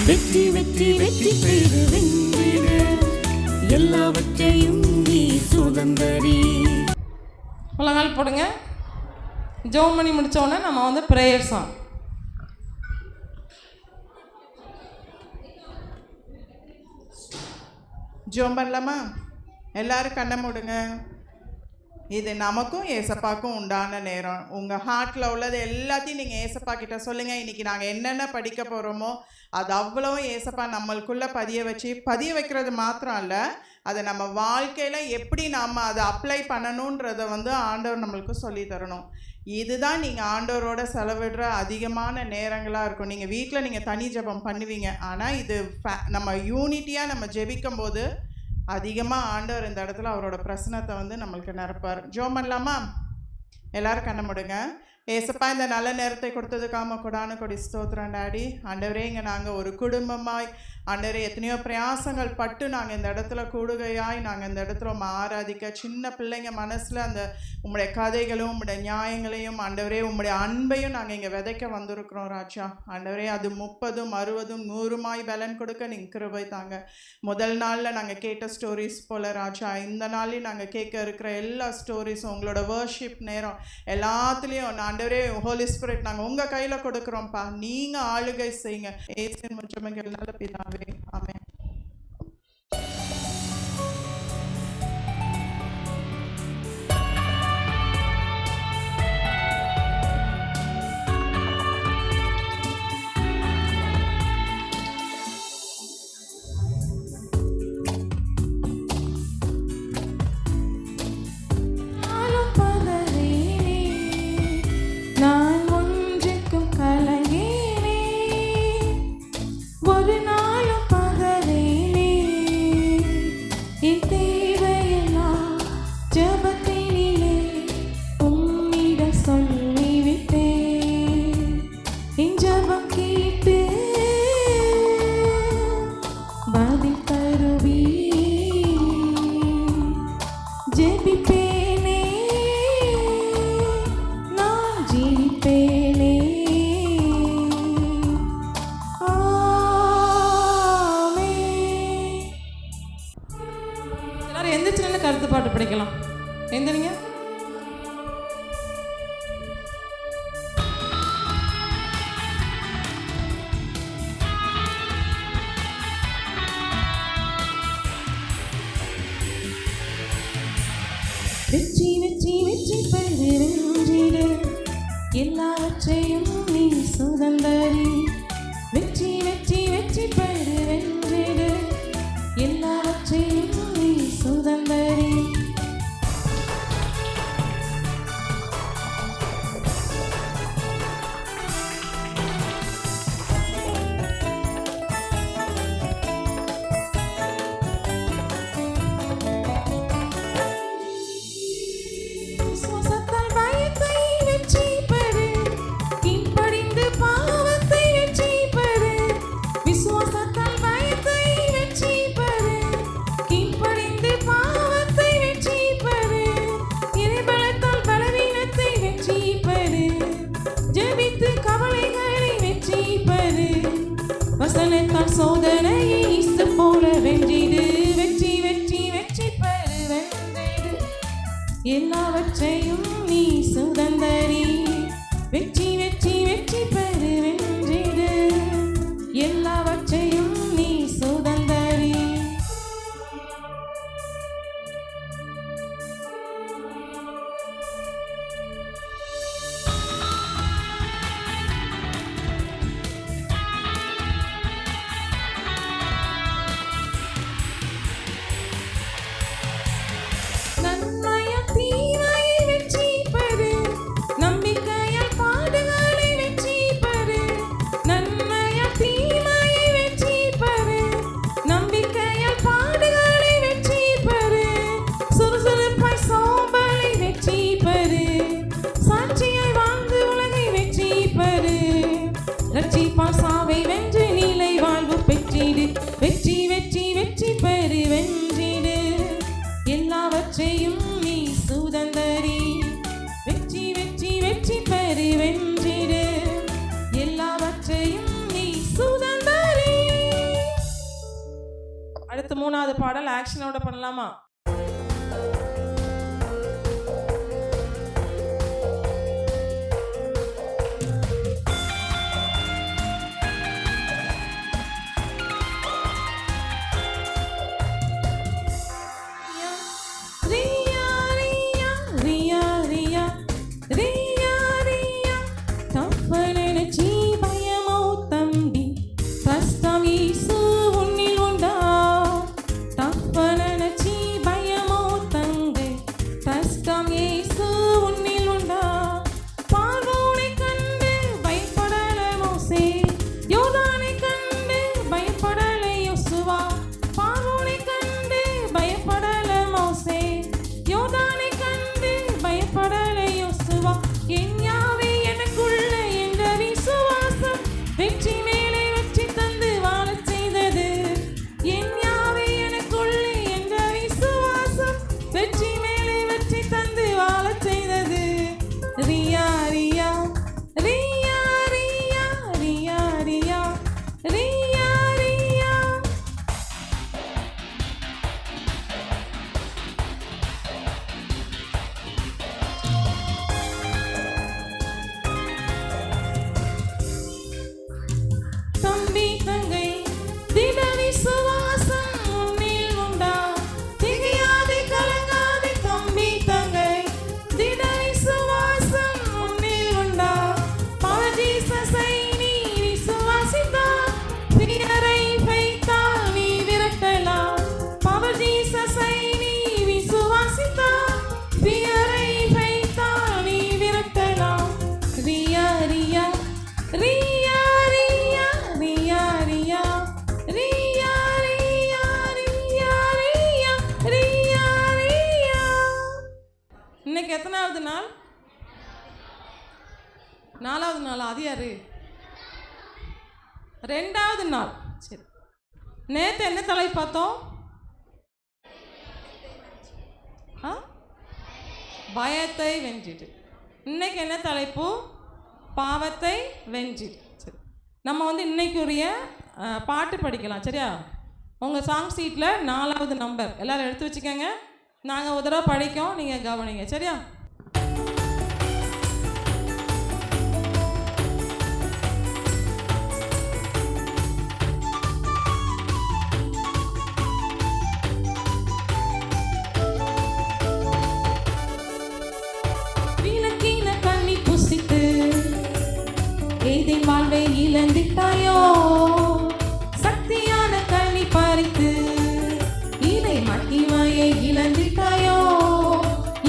வெற்றி வெற்றி வெற்றி பெறு வென்றிடு, எல்லாவற்றையும் நீ சுதந்தரி. முழங்கால் போடுங்க. ஜெபம் பண்ணி முடித்தோடனே நம்ம வந்து ப்ரேயர் சாங். ஜெபம் பண்ணலாமா? எல்லாரும் கண்ணை மூடுங்க. இது நமக்கும் ஏசப்பாக்கும் உண்டான நேரம். உங்கள் ஹார்ட்டில் உள்ளது எல்லாத்தையும் நீங்கள் ஏசப்பா கிட்ட சொல்லுங்கள். இன்றைக்கி நாங்கள் என்னென்ன படிக்க போகிறோமோ அது அவ்வளவும் ஏசப்பா நம்மளுக்குள்ளே பதிய வைக்கிறது மாத்திரம் இல்லை, அதை நம்ம வாழ்க்கையில் எப்படி நாம் அதை அப்ளை பண்ணணுன்றதை வந்து ஆண்டவர் நம்மளுக்கு சொல்லி தரணும். இதுதான் நீங்கள் ஆண்டவரோட செலவிடுற அதிகமான நேரங்களாக இருக்கும். நீங்கள் வீட்டில் நீங்கள் தனி ஜெபம் பண்ணுவீங்க, ஆனால் இது நம்ம யூனிட்டியாக நம்ம ஜெபிக்கும் போது அதிகமாக ஆண்டவர் இந்த இடத்துல அவரோட பிரசனத்தை வந்து நம்மளுக்கு நிரப்பார். ஜெபம் பண்ணலாமா? எல்லோரும் கண்ண மூடுங்க. ஏசப்பா, இந்த நல்ல நேரத்தை கொடுத்ததுக்காம கொடான கொடி ஸ்தோத்திரம் டாடி. ஆண்டவரே, இங்கே நாங்கள் ஒரு குடும்பமாய் ஆண்டவரே எத்தனையோ பிரயாசங்கள் பட்டு நாங்கள் இந்த இடத்துல கூடுகையாய் நாங்கள் இந்த இடத்துல ஆராதிக்க, சின்ன பிள்ளைங்க மனசில் அந்த உம்முடைய கதைகளும் உம்முடைய நியாயங்களையும் ஆண்டவரே உம்முடைய அன்பையும் நாங்கள் இங்கே விதைக்க வந்திருக்கிறோம் ராஜா. ஆண்டவரே, அது 30, 60, 100 பலன் கொடுக்க நீங்கள் கிருபை தாங்க. முதல் நாளில் நாங்கள் கேட்ட ஸ்டோரிஸ் போல் ராஜா, இந்த நாளையும் நாங்கள் கேட்க இருக்கிற எல்லா ஸ்டோரிஸும் உங்களோட வர்ஷிப் நேரம் எல்லாத்துலேயும் ஆண்டவரே ஹோலி ஸ்பிரிட் நாங்கள் உங்கள் கையில் கொடுக்குறோம்ப்பா. நீங்கள் ஆளுகை செய்யுங்க. ஏசின் முச்சமைகள் நல்ல பிதாவே, ஆமென். எந்திரிச்சு கருத்து பாட்டு படிக்கலாம். எந்திரிங்க. வெற்றி வெற்றி வெற்றி பெறு வென்றிடு, எல்லாவற்றையும் நீ சுதந்தரி. வெற்றி வெற்றி வெற்றி பெறு வென்றிடு, எல்லாவற்றையும் நீ சுதந்தரி. வசனத்தால் சோதனையை இயேசு போல வென்றிடு. வெற்றி வெற்றி வெற்றி பெறு வென்றிடு, எல்லாவற்றையும் நீ சுதந்தரி. வெற்றி வெற்றி வெற்றி பெறு வென்றிடு, எல்லாவற்றையும் நீ சுதந்தரி. நன்மையால் தீமையை வெற்றி அடுத்து 3வது பாடல் ஆக்ஷனோட பண்ணலாமா? ரியா ரியா ரியா ரியா ரியா ரியா தப்ப நினைச்சி பயமோ தம்பி கஷ்டம் ஈசு உன்னில் உண்டா தப்ப நினைச்சி பயமோ தங்கை கஷ்டம் ஈசு உன்னில் உண்டா பார்வோனை கண்டு பயப்படல மோசே யோர்தானை கண்டு பயப்படல யோசுவா பார்வோனை கண்டு பயப்படல மோசே யோர்தானை கண்டு பயப்படல யோசுவா என் யாவே எனக்குள்ள என்ற விசுவாசம் வெற்றி மேலே வெற்றி தந்து வாழச் செய்தது என் யாவே எனக்குள்ளே என்ற விசுவாசம் வெற்றி மேலே வெற்றி தந்து வாழச் செய்தது ரியா ரியா ரியா ரியா ரியா ரியா ரியா ரியா தம்பி தங்கை திட விசுவாசம் உன்னில் உண்டா திகையாதே கலங்காதே தம்பி தங்கை திட விசுவாசம் உன்னில் உண்டா பவர் ஜீசஸை நீ விசுவாசித்தால் பிறரை வைத்தால் நீ விரட்டலாம் பவர் ஜீசஸை நீ விசுவாசித்தால் பிறரை வைத்தால் நீ விரட்டலாம் ரியா ரியா ரியா ரியா ரியா ரியா ரியா ரியா ரியா ரியா ரியா ரியா இன்னைக்கு எத்தனாவது நாள்? 4வது நாள். அது யாரு? 2வது நாள். சரி, நேற்று என்ன தலை பார்த்தோம்? பயத்தை வென்றிடு. இன்னைக்கு என்ன தலைப்பு? பாவத்தை வென்றிடு. சரி, நம்ம இன்னைக்குரிய பாட்டு படிக்கலாம். சரியா? உங்கள் சாங் சீட்டில் 4வது நம்பர் எல்லோரும் எடுத்து வச்சுக்கோங்க. நாங்கள் ஒரு தடவை படிக்கோம், நீங்கள் கவனிங்க. சரியா? விளக்கின கண்ணி புசித்து ஏதேன் வாழ்வை இழந்திட்டாயோ சக்தியான கண்ணி பறித்து இதை மகிமையை இழந்திட்டாயோ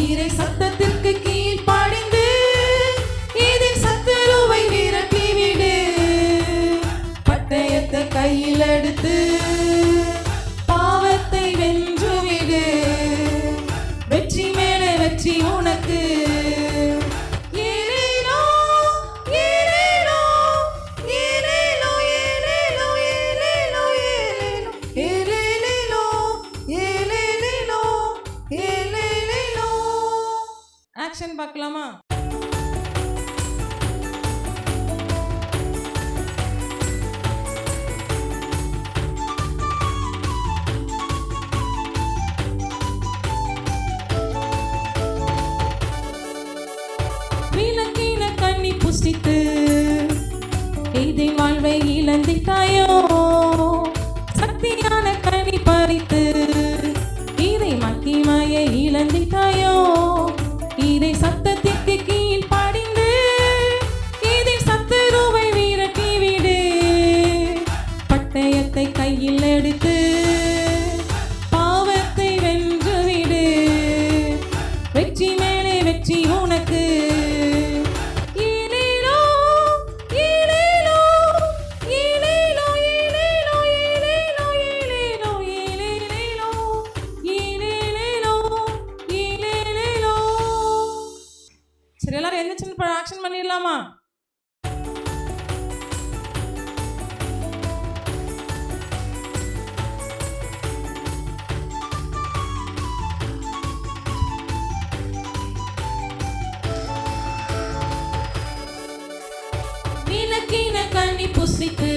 இறை சத்தத்திற்கு கீழ் படிந்து ஏதேன் சத்துருவை விரட்டிவிடு பட்டயத்தை கையில் எடுத்து பாவத்தை வென்றுவிடு வெற்றி மேலே வெற்றி உனக்கு ஏலேலோ ஏலேலோ ஏலேலோ ஏலேலோ ஏலேலோ ஏலேலோ ஏலேலோ ஏலேலோ ஆக்ஷன் பார்க்கலாமா? விளக்கின கண்ணி புசித்து ஏதேன் வாழ்வை இழந்திட்டாயோ சக்தியான கனி பறித்து இதை மகிமையை இழந்திட்டாயோ இதை சத்தத்திற்கு கீழ் படிந்து இதை சத்துருவை விரட்டிவிடு பட்டயத்தை கையில் எடுத்து பாவத்தை வென்றுவிடு வெற்றி மேலே வெற்றி உனக்கு ஏலேலோ ஏலேலோ ஏலேலோ ஏலேலோ ஏலேலோ ஏலேலோ ஏலேலோ ஏலேலோ ஏலேலோ. சரி, எல்லாரும் என்ன ஆக்ஷன் பண்ணிடலாமா? விளக்கின கண்ணி புசித்து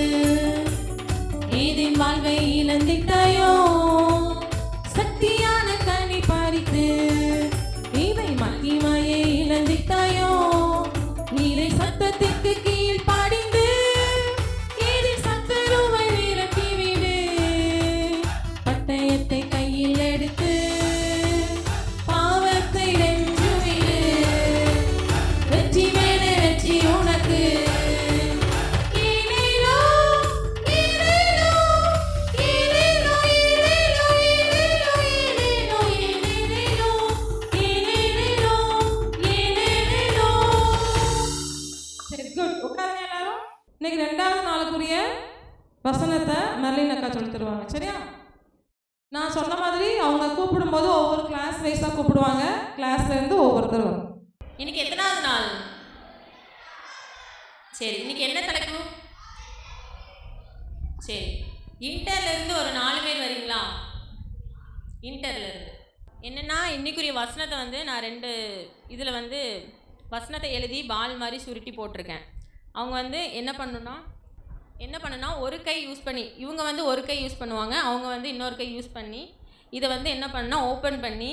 ஏதேன் வாழ்வை இழந்திட்டாயோ சக்தியான கனி பறித்து இவை மகிமையை இழந்திட்டாயோ நீரை சத்தத்திற்கு கீழ் பாடிந்து ஏதேன் சத்துருவை விரட்டிவிடு பட்டயத்தை கையில் எடுத்து பாவத்தை வென்றுவிடு வெற்றி மேலே வெற்றி உனக்கு ஏலேலோ, ஏலேலோ, ஏலேலோ, ஏலேலோ, ஏலேலோ, ஏலேலோ, ஏலேலோ, ஏலேலோ. சரி, good. உட்காருங்க எல்லாரும். இன்னைக்கு 2வது நாளுக்குரிய வசனத்தை மெர்லின் அக்கா சொல்லி தருவாங்க. சரியா? நான் சொன்ன மாதிரி அவங்க கூப்பிடும்போது ஒவ்வொரு கிளாஸ் வைஸாக கூப்பிடுவாங்க. கிளாஸ்ல இருந்து ஒவ்வொருத்தர் வரும். இன்னைக்கு எத்தனாவது நாள்? சரி, இன்னைக்கு என்ன தலைப்பு? சரி, இன்டர்ல இருந்து ஒரு 4 பேர் வரீங்களா? இன்டர்ல இருந்து என்னன்னா இன்னைக்குரிய வசனத்தை வந்து நான் 2 இதில் வந்து வசனத்தை எழுதி பால் மாதிரி சுருட்டி போட்டிருக்கேன். அவங்க வந்து என்ன பண்ணுன்னா ஒரு கை யூஸ் பண்ணி, இவங்க வந்து ஒரு கை யூஸ் பண்ணுவாங்க, அவங்க வந்து இன்னொரு கை யூஸ் பண்ணி இதை வந்து என்ன பண்ணா ஓப்பன் பண்ணி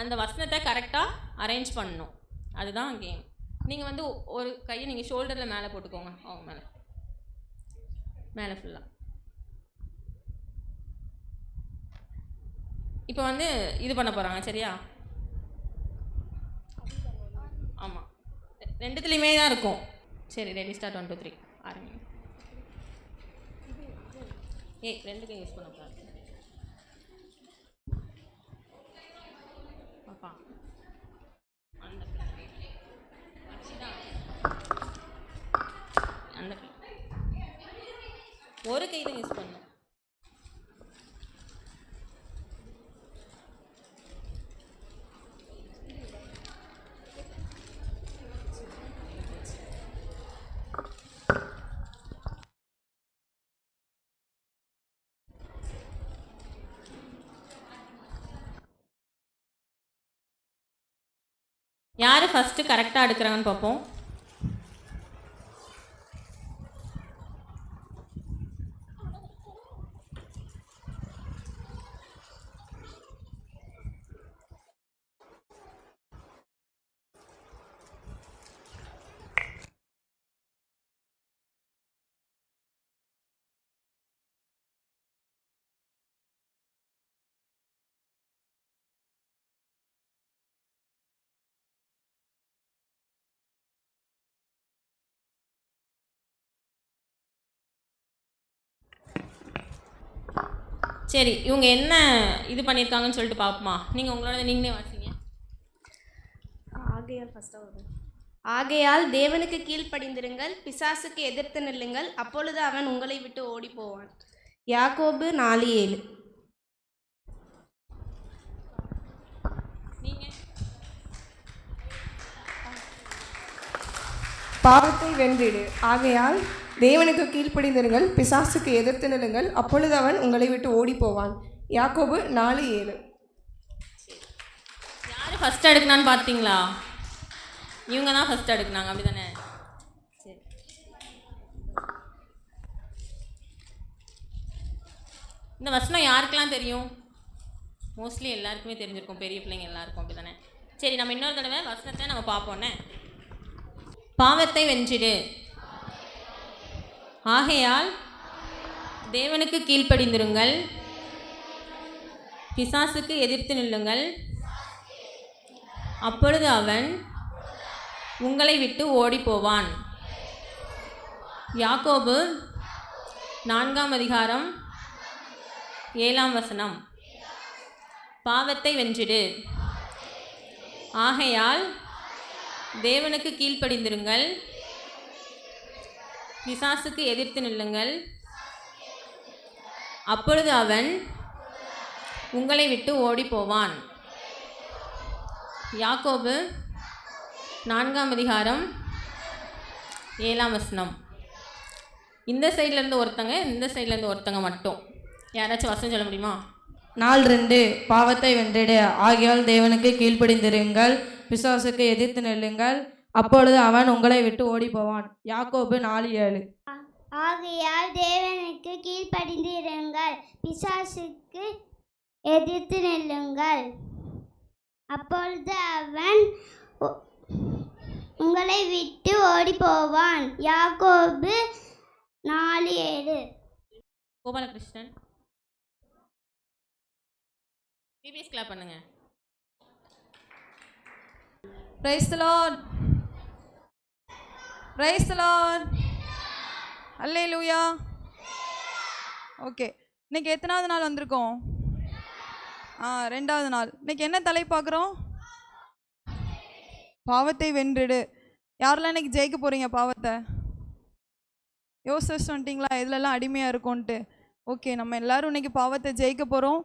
அந்த வசனத்தை கரெக்டாக அரேஞ்ச் பண்ணணும். அதுதான் கேம். நீங்கள் வந்து ஒரு கையை நீங்கள் ஷோல்டரில் மேலே போட்டுக்கோங்க, அவங்க மேலே ஃபுல்லாக. இப்போ வந்து இது பண்ண போகிறாங்க. சரியா? ஆமாம், 2துலேயுமே தான் இருக்கும். சரி, ரெடி, ஸ்டார்ட். 1 2 3 ஆரம்பிங்க. 2 கை யூஸ் பண்ணக்கூடாது பாப்பா. அந்த கை ஒரு கை தான் யூஸ் பண்ணணும். யார் ஃபஸ்ட்டு கரெக்டாக எடுக்கிறாங்கன்னு பார்ப்போம். சரி, இவங்க என்ன இது பண்ணியிருக்காங்கன்னு சொல்லிட்டு பார்ப்போமா? நீங்கள் உங்களோட நீங்களே வாசிங்க. ஆகையால் தேவனுக்கு கீழ்ப்படிந்திருங்கள், பிசாசுக்கு எதிர்த்து நில்லுங்கள், அப்பொழுது அவன் உங்களை விட்டு ஓடி போவான். யாக்கோபு 4:7. நீங்கள் பாவத்தை வென்றிடு, ஆகையால் தேவனுக்கு கீழ்ப்படிந்திருங்கள், பிசாசுக்கு எதிர்த்து நில்லுங்கள், அப்பொழுது அவன் உங்களை விட்டு ஓடி போவான். யாக்கோபு 4:7. யார் ஃபஸ்ட்டு எடுக்கணான்னு பார்த்தீங்களா? இவங்க தான் ஃபஸ்ட்டு எடுக்குனாங்க, அப்படி தானே? சரி, இந்த வசனம் யாருக்கெல்லாம் தெரியும்? மோஸ்ட்லி எல்லாருக்குமே தெரிஞ்சிருக்கும், பெரிய பிள்ளைங்க எல்லாருக்கும், அப்படி தானே? சரி, நம்ம இன்னொரு தடவை வசனத்தை நம்ம பார்ப்போன்னே. பாவத்தை வென்றிடு, ஆகையால் தேவனுக்கு கீழ்ப்படிந்திருங்கள், பிசாசுக்கு எதிர்த்து நில்லுங்கள், அப்பொழுது அவன் உங்களை விட்டு ஓடி போவான். யாக்கோபு 4:7. பாவத்தை வென்றிடு, ஆகையால் தேவனுக்கு கீழ்ப்படிந்திருங்கள், பிசாசுக்கு எதிர்த்து நில்லுங்கள், அப்பொழுது அவன் உங்களை விட்டு ஓடி போவான். யாக்கோபு 4:7. இந்த சைட்லேருந்து ஒருத்தங்க, இந்த சைட்லேருந்து ஒருத்தங்க மட்டும். யாராச்சும் வசனம் சொல்ல முடியுமா? 4:2. பாவத்தை வென்றிடு, ஆகையால் தேவனுக்கு கீழ்ப்படிந்திருங்கள், பிசாசுக்கு எதிர்த்து நில்லுங்கள், அப்பொழுது அவன் உங்களை விட்டு ஓடி போவான். யாக்கோபு 4:7. ஆகையால் தேவனுக்கு கீழ்ப்படிந்திருங்கள், பிசாசுக்கு எதிர்த்து நில்லுங்கள், அப்பொழுது அவன் உங்களை விட்டு ஓடி போவான். யாக்கோபு 4:7. கோபாலகிருஷ்ணன் பிபிஎஸ் கிளாப் பண்ணுங்க. Praise the Lord, praise the Lord, hallelujah. Okay, இன்னைக்கு எத்தனாவது நாள் வந்திருக்கோம்? 2வது நாள். இன்னைக்கு என்ன தலை பார்க்குறோம்? பாவத்தை வென்றிடு. யாரெல்லாம் இன்னைக்கு ஜெயிக்க போகிறீங்க பாவத்தை? யோசிச்சு வந்துட்டிங்களா எதுலலாம் அடிமையாக இருக்கும்ன்ட்டு? ஓகே, நம்ம எல்லோரும் இன்னைக்கு பாவத்தை ஜெயிக்க போகிறோம்.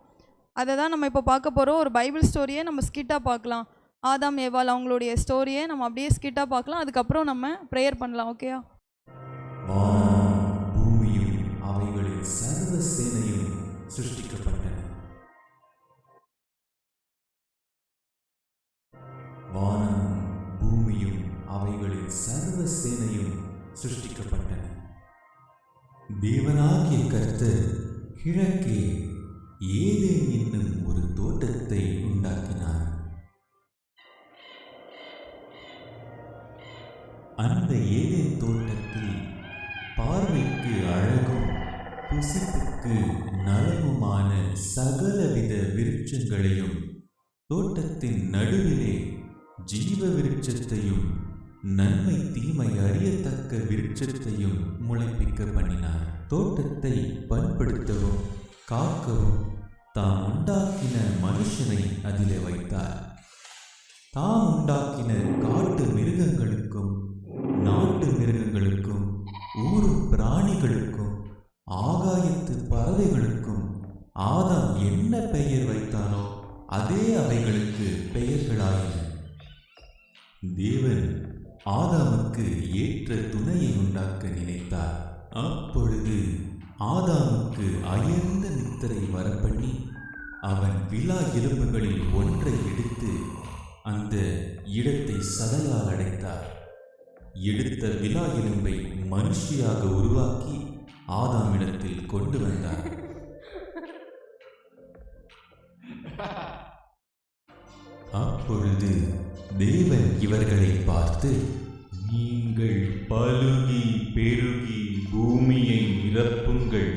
அதை தான் நம்ம இப்போ பார்க்க போகிறோம். ஒரு பைபிள் ஸ்டோரியை நம்ம ஸ்கிட்டாக பார்க்கலாம். ஆதாம் ஏவாள் அவங்களுடைய ஸ்டோரியை நம்ம அப்படியே ஸ்கிட்டாக பார்க்கலாம். அதுக்கப்புறம் நம்ம ப்ரேயர் பண்ணலாம். ஓகேயா? வானமும் பூமியும் அவைகளின் சர்வ சேனையும் சிருஷ்டிக்கப்பட்டன. வானமும் பூமியும் அவைகளின் சர்வ சேனையும் சிருஷ்டிக்கப்பட்டன. தேவனாகிய கர்த்தர் கிழக்கே ஏதேன் என்னும் ஒரு தோட்டத்தை உண்டாக்கினார். அந்த ஏதேன் தோட்டத்தில் பார்வைக்கு அழகும் புசிப்புக்கு நலமுமான சகலவித விருட்சங்களையும், தோட்டத்தின் நடுவிலே ஜீவ விருட்சத்தையும் நன்மை தீமை அறியத்தக்க விருட்சத்தையும் முளைப்பிக்க பண்ணினார். தோட்டத்தை பண்படுத்தவும் காக்கவும் தாம் உண்டாக்கின மனுஷனை அதிலே வைத்தார். தாம் உண்டாக்கின காட்டு மிருகங்களுக்கும் நாட்டு மிருகங்களுக்கும் ஊரும் பிராணிகளுக்கும் ஆகாயத்து பறவைகளுக்கும் ஆதாம் என்ன பெயர் வைத்தானோ அதே அவைகளுக்கு பெயர்களாயின. தேவன் ஆதாமுக்கு ஏற்ற துணையை உண்டாக்க நினைத்தார். அப்பொழுது ஆதாமுக்கு அயர்ந்த நித்திரை வரப்பண்ணி அவன் விலா எலும்புகளில் ஒன்றை எடுத்து அந்த இடத்தை சதையால் அடைத்தார். எடுத்த விலா எலும்பை மனுஷியாக உருவாக்கி ஆதாமிடத்தில் கொண்டு வந்தார். அப்பொழுது தேவன் இவர்களை பார்த்து, நீங்கள் பலுகி பெருகி பூமியை நிரப்புங்கள்,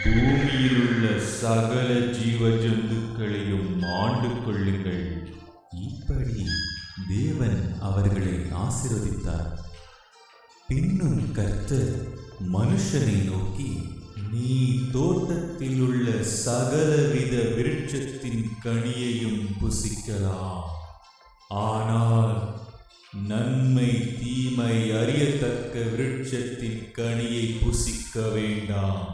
பூமியிலுள்ள சகல ஜீவ ஜந்துக்களையும் ஆண்டு கொள்ளுங்கள். இப்படி தேவன் அவர்களை ஆசீர்வதித்தார். பின்னும் கர்த்தர் மனுஷனை நோக்கி, நீ தோட்டத்தில் உள்ள சகலவித விருட்சத்தின் கனியையும் புசிக்கலாம், ஆனால் நன்மை தீமை அறியத்தக்க விருட்சத்தின் கனியை புசிக்க வேண்டாம்.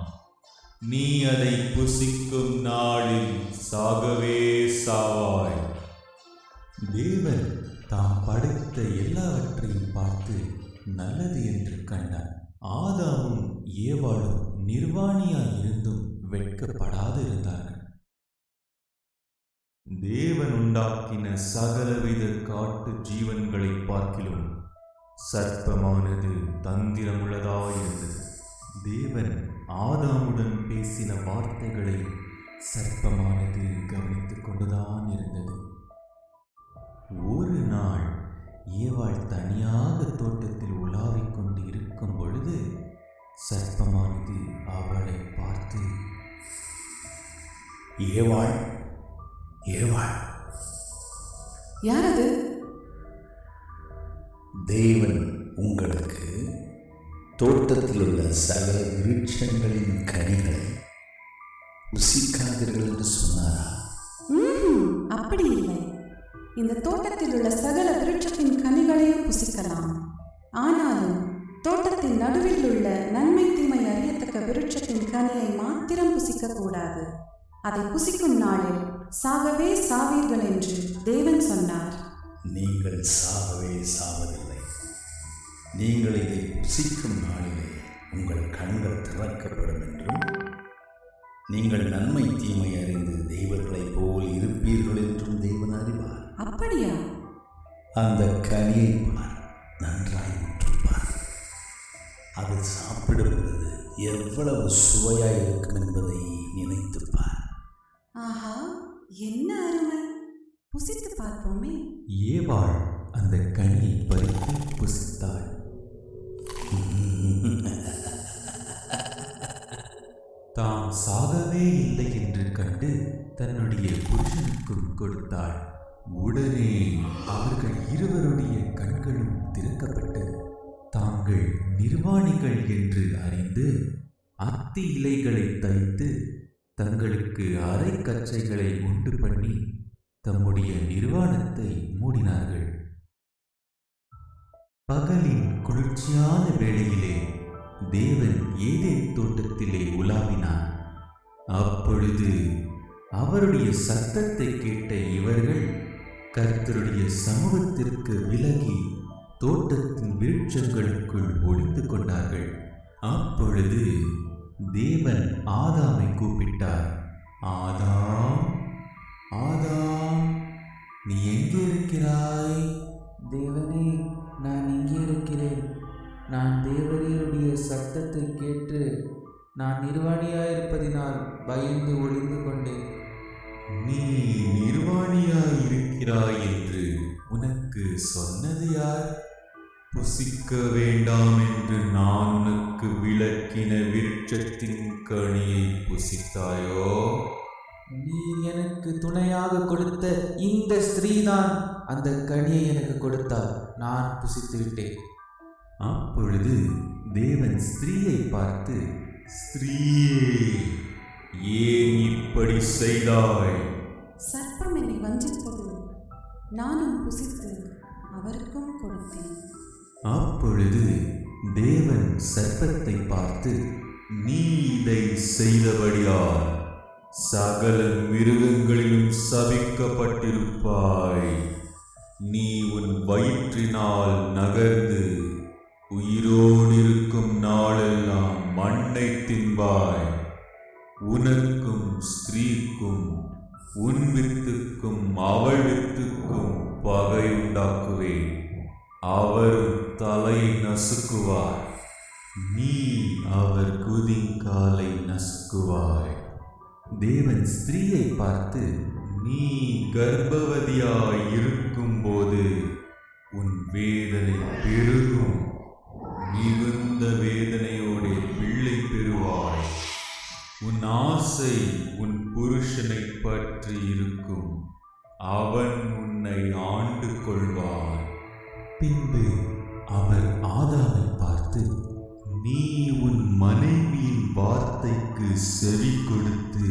நீ அதை புசிக்கும் நாளில் சாகவே சாவாய். தேவன் தாம் படைத்த எல்லாவற்றையும் பார்த்து நல்லது என்று கண்டார். ஆதாமும் ஏவாளும் நிர்வாணியாயிருந்தும் வெட்கப்படாது இருந்தார்கள். தேவன் உண்டாக்கின சகலவித காட்டு ஜீவன்களை பார்க்கிலும் சர்ப்பமானது தந்திரமுள்ளதாயிருந்தது. தேவன் ஆதாமுடன் பேசின வார்த்தைகளை சர்ப்பமானது கவனித்துக் கொண்டுதான் இருந்தது. ஒரு நாள் ஏவாள் தனியாக தோட்டத்தில் உலாவிக் கொண்டு இருக்கும் பொழுது சர்ப்பமானது அவளை பார்த்து, ஏவாள் ஏவாள். யார் அது? தேவன் உங்களுக்கு தோட்டத்தில் உள்ள சகல விருட்சங்களின் கனிகளை புசிக்காதீர்கள் என்று சொன்னாரா? அப்படி இல்லை. இந்த தோட்டத்தில் உள்ள சகல விருட்சத்தின் கனிகளையும் புசிக்கலாம், ஆனாலும் தோட்டத்தின் நடுவில் உள்ள நன்மை தீமை அறியத்தக்க விருட்சத்தின் கனியை மாத்திரம் புசிக்க கூடாது. அதை புசிக்கும் நாளில் சாகவே சாவீர்கள் என்று தேவன் சொன்னார். நீங்கள் சாகவே சாவதில்லை. நீங்கள் இதை புசிக்கும் நாளிலே உங்கள் கண்கள் திறக்கப்படும் என்றும் நீங்கள் நன்மை தீமை அறிந்து தெய்வங்களைப் போல் இருப்பீர்கள் என்றும் தேவன் அறிவார். அப்படியா? அந்த கனியை பார், நன்றாய் உற்றுப்பார். அது சாப்பிடும் பொழுது எவ்வளவு சுவையாக இருக்கும் என்பதை நினைத்துப்பார். ஆஹா, என்ன அருமை! புசித்து பார்ப்போமே. ஏவாள் அந்த கனியை பறித்து புசித்தாள். தாம் சாகவே இல்லை என்று கண்டு தன்னுடைய புருஷனுக்கும் கொடுத்தாள். உடனே அவர்கள் இருவருடைய கண்களும் திறக்கப்பட்டது. தாங்கள் நிர்வாணிகள் என்று அறிந்து அத்தி இலைகளை தைத்து தங்களுக்கு அரை கச்சைகளை உண்டு பண்ணி தம்முடைய நிர்வாணத்தை மூடினார்கள். பகலின் குளிர்ச்சியான வேளையிலே தேவன் ஏதேன் தோட்டத்திலே உலாவினார். அப்பொழுது அவருடைய சத்தத்தை கேட்ட இவர்கள் கர்த்தருடைய சமூகத்திற்கு விலகி தோட்டத்தின் விருட்சங்களுக்குள் ஒளிந்து கொண்டார்கள். அப்பொழுது தேவன் ஆதாமை கூப்பிட்டார். ஆதாம், ஆதாம், நீ எங்கே இருக்கிறாய்? தேவனே, நான் இங்கே இருக்கிறேன். நான் தேவரீருடைய சத்தத்தை கேட்டு நான் நிர்வாணியாயிருப்பதினால் பயந்து ஒளிந்து கொண்டேன். நீ நிர்வாணியாயிருக்கிறாய் என்று உனக்கு சொன்னது யார்? புசிக்க வேண்டாம் என்று நான் உனக்கு விளக்கின விருட்சத்தின் கனியை புசித்தாயோ? நீர் எனக்கு துணையாக கொடுத்த இந்த ஸ்திரீதான் அந்த கனியை எனக்கு கொடுத்தார். நான் புசித்து விட்டேன். அப்பொழுது தேவன் ஸ்திரீயை பார்த்து, ஸ்திரீயே, ஏன் இப்படி செய்தாய்? சர்ப்பம் என்னை வஞ்சித்தது, நானும் புசித்து அவருக்கும் கொடுத்தேன். அப்பொழுது தேவன் சர்ப்பத்தை பார்த்து, நீ இதை செய்தபடியால் சகல மிருகங்களிலும் சபிக்கப்பட்டிருப்பாய். நீ உன் வயிற்றினால் நகர்ந்து உயிரோடு இருக்கும் நாளெல்லாம் மண்ணை தின்பாய். உனக்கும் ஸ்திரீக்கும் உன் வித்துக்கும் அவள் வித்துக்கும் பகை உண்டாக்குவேன். அவர் தலையை நசுக்குவார், நீ அவர் குதிங்காலை நசுக்குவாய். தேவன் ஸ்திரீயை பார்த்து, நீ கர்ப்பவதியாய் இருக்கும்போது உன் வேதனை பெருகும். மிகுந்த வேதனையோட பிள்ளை பெறுவாய். உன் ஆசை உன் புருஷனை பற்றி இருக்கும், அவன் உன்னை ஆண்டு கொள்வான். பின்பு அவர் ஆதாமை பார்த்து, நீ உன் மனைவியின் வார்த்தைக்கு செவி கொடுத்து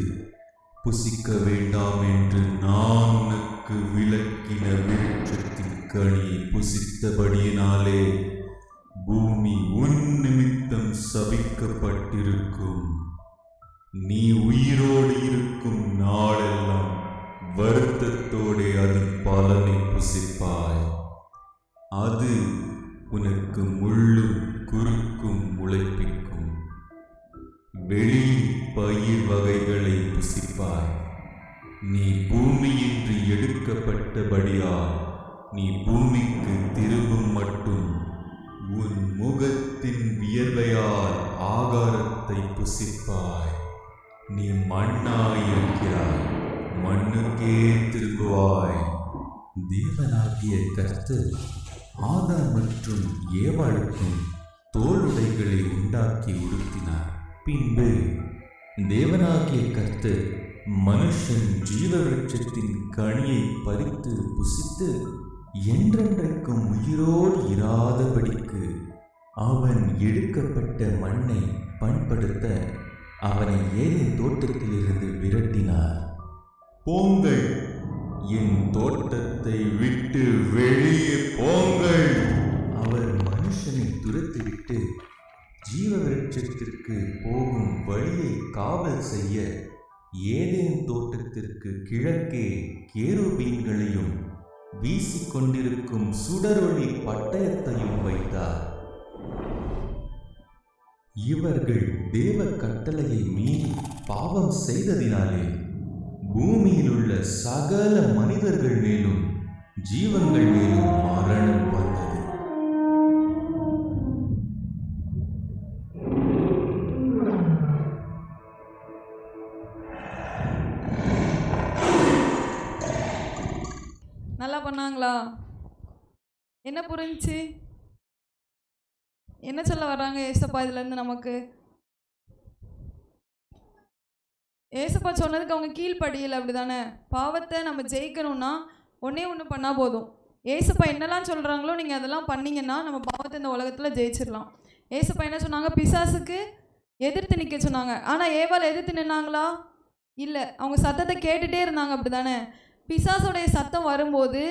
புசிக்க வேண்டாம் என்று நான் உனக்கு விளக்கின விருட்சத்தின் கனியை புசித்தபடியினாலே பூமி உன் நிமித்தம் சபிக்கப்பட்டிருக்கும். நீ உயிரோடு இருக்கும் நாளெல்லாம் வருத்தத்தோடு அதன் பலனை புசிப்பாய். அது உனக்கு முள்ளும் குறுக்கும் முளைப்பிக்கும். வெளியில் பயிர் வகைகளை புசிப்பாய். நீ பூமியின்றி எடுக்கப்பட்டபடியால் நீ பூமிக்கு திரும்பும் மட்டும் உன் முகத்தின் வியர்வையால் ஆகாரத்தை புசிப்பாய். நீ மண்ணாயிருக்கிறாய், மண்ணுக்கே திரும்புவாய். தேவனாகிய கர்த்தர் ஆதாம் மற்றும் ஏவாளுக்கும் தோலுடைகளை உண்டாக்கி உடுத்தினார். பின்பு தேவனாகிய கர்த்தர் மனுஷன் ஜீவ விருட்சத்தின் கனியை பறித்து புசித்து என்றென்றைக்கும் உயிரோடு இராதபடிக்கு அவன் எடுக்கப்பட்ட மண்ணை பண்படுத்த அவனை ஏதேன் தோட்டத்திலிருந்து விரட்டினார். போங்கள், என் தோட்டத்தை விட்டு வெளியே போங்கள். அவர் மனுஷனை துரத்திவிட்டு ஜீவ விருட்சத்திற்கு போகும் வழியை காவல் செய்ய ஏதேன் தோட்டத்திற்கு கிழக்கே கேருபீன்களையும் வீசிக்கொண்டிருக்கும் சுடரொளி பட்டயத்தையும் வைத்தார். இவர்கள் தேவ கட்டளையை மீறி பாவம் செய்ததினாலே பூமியில் உள்ள சகல மனிதர்கள் மேலும் ஜீவன்கள் மேலும் மரணம் வந்தது. நல்லா பண்ணாங்களா? என்ன புரிஞ்சுச்சு? என்ன சொல்ல வர்றாங்க ஏசப்பா இதுலேருந்து நமக்கு? ஏசப்பா சொன்னதுக்கு அவங்க கீழ்ப்படியலை, அப்படி தானே? பாவத்தை நம்ம ஜெயிக்கணும்னா ஒன்றே ஒன்று பண்ணால் போதும். ஏசப்பா என்னெல்லாம் சொல்கிறாங்களோ நீங்கள் அதெல்லாம் பண்ணிங்கன்னா நம்ம பாவத்தை இந்த உலகத்தில் ஜெயிச்சிடலாம். ஏசப்பா என்ன சொன்னாங்க? பிசாசுக்கு எதிர்த்து நிற்க சொன்னாங்க. ஆனால் ஏவாள் எதிர்த்து நின்னாங்களா? இல்லை. அவங்க சத்தத்தை கேட்டுகிட்டே இருந்தாங்க, அப்படி தானே? பிசாசோடைய சத்தம் வரும்போது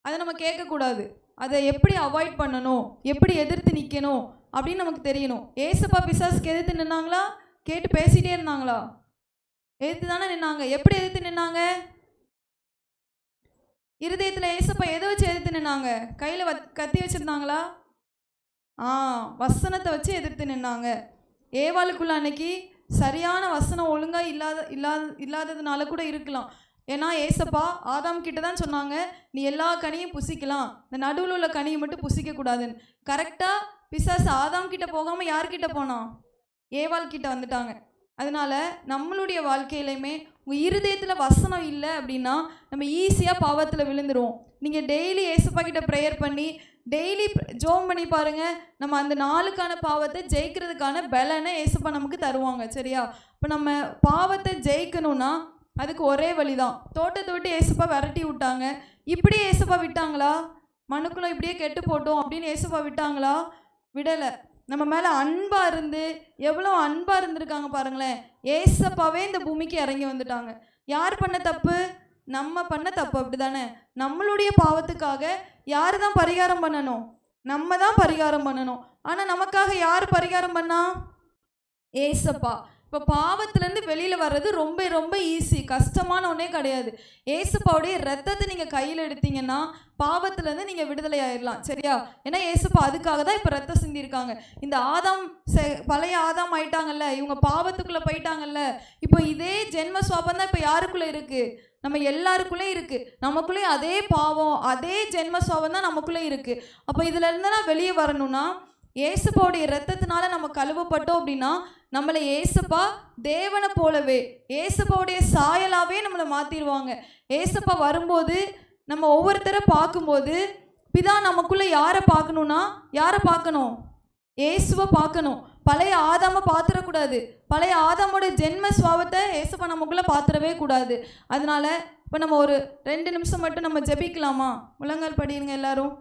அதை நம்ம கேட்கக்கூடாது. அதை எப்படி அவாய்ட் பண்ணணும், எப்படி எதிர்த்து நிற்கணும் அப்படின்னு நமக்கு தெரியணும். ஏசப்பா பிசாசுக்கு எதிர்த்து நின்னாங்களா? கேட்டு பேசிகிட்டே இருந்தாங்களா? எதிர்த்து தானே நின்னாங்க. எப்படி எதிர்த்து நின்னாங்க? இருதயத்தில் ஏசப்பா எதை வச்சு எதிர்த்து நின்னாங்க? கையில் கத்தி வச்சுருந்தாங்களா? வசனத்தை வச்சு எதிர்த்து நின்னாங்க. ஏவாளுக்குள்ள அன்னைக்கு சரியான வசனம் ஒழுங்காக இல்லாததுனால கூட இருக்கலாம். ஏன்னா ஏசப்பா ஆதாம் கிட்ட தான் சொன்னாங்க, நீ எல்லா கனியும் புசிக்கலாம், இந்த நடுவில் உள்ள கனியை மட்டும் புசிக்கக்கூடாதுன்னு. கரெக்டாக பிசாசு ஆதாம் கிட்ட போகாமல் யார்கிட்ட போனான்? ஏவாள் கிட்ட வந்துட்டாங்க. அதனால் நம்மளுடைய வாழ்க்கையிலையுமே உங்கள் இருதயத்தில் வசனம் இல்லை அப்படின்னா நம்ம ஈஸியாக பாவத்தில் விழுந்துருவோம். நீங்கள் டெய்லி ஏசப்பா கிட்ட ப்ரேயர் பண்ணி டெய்லி ஜோம் பண்ணி பாருங்கள், நம்ம அந்த நாளுக்கான பாவத்தை ஜெயிக்கிறதுக்கான பலனை ஏசப்பா நமக்கு தருவாங்க. சரியா? இப்போ நம்ம பாவத்தை ஜெயிக்கணும்னா அதுக்கு ஒரே வழி தான். தோட்டத்தை விட்டு ஏசப்பா விரட்டி விட்டாங்க. இப்படியே ஏசப்பா விட்டாங்களா? மனுக்குள்ள இப்படியே கெட்டு போட்டோம் அப்படின்னு ஏசப்பா விட்டாங்களா? விடலை. நம்ம மேலே அன்பாக இருந்து எவ்வளோ அன்பாக இருந்திருக்காங்க பாருங்களேன். ஏசப்பாவே இந்த பூமிக்கு இறங்கி வந்துட்டாங்க. யார் பண்ண தப்பு? நம்ம பண்ண தப்பு, அப்படி தானே? நம்மளுடைய பாவத்துக்காக யார் தான் பரிகாரம் பண்ணணும்? நம்ம தான் பரிகாரம் பண்ணணும். ஆனால் நமக்காக யார் பரிகாரம் பண்ணா? ஏசப்பா. இப்போ பாவத்திலேருந்து வெளியில் வர்றது ரொம்ப ரொம்ப ஈஸி, கஷ்டமான ஒன்றே கிடையாது. ஏசப்பாவுடைய ரத்தத்தை நீங்கள் கையில் எடுத்தீங்கன்னா பாவத்திலேருந்து நீங்கள் விடுதலை ஆயிடலாம். சரியா? ஏன்னா ஏசப்பா அதுக்காக தான் இப்போ ரத்தம் சிந்திருக்காங்க. இந்த ஆதாம் பழைய ஆதாம் ஆயிட்டாங்கல்ல, இவங்க பாவத்துக்குள்ளே போயிட்டாங்கல்ல. இப்போ இதே ஜென்ம சுவாபம் தான் இப்போ யாருக்குள்ளே இருக்குது? நம்ம எல்லாருக்குள்ளே இருக்குது. நமக்குள்ளே அதே பாவம், அதே ஜென்ம சுவாபம் தான் நமக்குள்ளே இருக்குது. அப்போ இதில் இருந்தெல்லாம் வெளியே வரணும்னா ஏசப்பாவுடைய ரத்தத்தினால நம்ம கழுவப்பட்டோம் அப்படின்னா நம்மளை ஏசப்பா தேவனை போலவே ஏசப்பாவுடைய சாயலாகவே நம்மளை மாற்றிடுவாங்க. ஏசப்பா வரும்போது நம்ம ஒவ்வொருத்தரை பார்க்கும்போது பிதா நமக்குள்ளே யாரை பார்க்கணுன்னா யாரை பார்க்கணும்? ஏசுவை பார்க்கணும். பழைய ஆதாமை பார்த்துடக்கூடாது. பழைய ஆதாமோட ஜென்ம சுவாபத்தை ஏசப்பா நமக்குள்ளே பார்த்துடவே கூடாது. அதனால இப்போ நம்ம ஒரு 2 நிமிஷம் மட்டும் நம்ம ஜெபிக்கலாமா? முழங்கால் படியுங்க எல்லாரும்.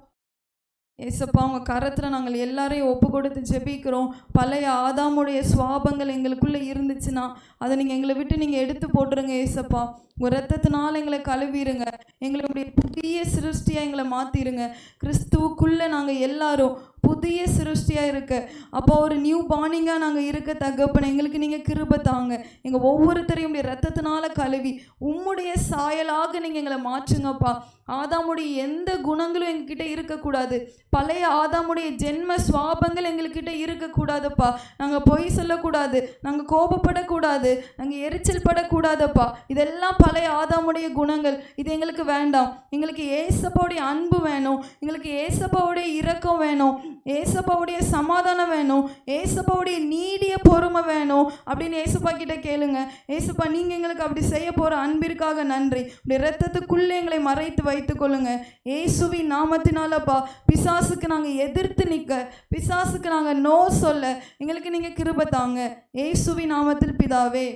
ஏசப்பா உங்கள் கரத்தில் நாங்கள் எல்லாரையும் ஒப்பு கொடுத்து ஜெபிக்கிறோம். பழைய ஆதாமுடைய சுவாபங்கள் எங்களுக்குள்ளே இருந்துச்சுன்னா அதை நீங்கள் எங்களை விட்டு நீங்கள் எடுத்து போட்டுருங்க ஏசப்பா. உங்கள் ரத்தத்தினால் எங்களை கழுவிடுங்க. எங்களுடைய புதிய சிருஷ்டியாக எங்களை மாற்றிடுங்க. கிறிஸ்துவுக்குள்ளே நாங்கள் எல்லாரும் புதிய சிருஷ்டியாக இருக்க அப்போ ஒரு நியூ பானிங்காக நாங்கள் இருக்க தகப்பன எங்களுக்கு நீங்கள் கிருபை தாங்க. எங்கள் ஒவ்வொருத்தரையும் ரத்தத்தினால கழுவி உம்முடைய சாயலாக நீங்கள் எங்களை மாற்றுங்கப்பா. ஆதாமுடைய எந்த குணங்களும் எங்ககிட்ட இருக்கக்கூடாது. பழைய ஆதாமுடைய ஜென்ம சுவாபங்கள் எங்கள்கிட்ட இருக்கக்கூடாதுப்பா. நாங்கள் பொய் சொல்லக்கூடாது, நாங்கள் கோபப்படக்கூடாது, நாங்கள் எரிச்சல் படக்கூடாதுப்பா. இதெல்லாம் பழைய ஆதாமுடைய குணங்கள். இது எங்களுக்கு வேண்டாம். எங்களுக்கு ஏசப்பாவுடைய அன்பு வேணும், எங்களுக்கு ஏசப்பாவுடைய இரக்கம் வேணும், ஏசப்பாவுடைய சமாதானம் வேணும், ஏசப்பாவுடைய நீடிய பொறுமை வேணும் அப்படின்னு ஏசப்பா கிட்ட கேளுங்க. ஏசப்பா நீங்கள் எங்களுக்கு அப்படி செய்ய போகிற அன்பிற்காக நன்றி. அப்படி ரத்தத்துக்குள்ளே எங்களை மறைத்து வைத்துக் கொள்ளுங்க ஏசுவின் நாமத்தினாலப்பா. பிசாசுக்கு நாங்கள் எதிர்த்து நிற்க, பிசாசுக்கு நாங்கள் நோ சொல்ல எங்களுக்கு நீங்கள் கிருபை தாங்க ஏசுவின் நாமத்தில் பிதாவே,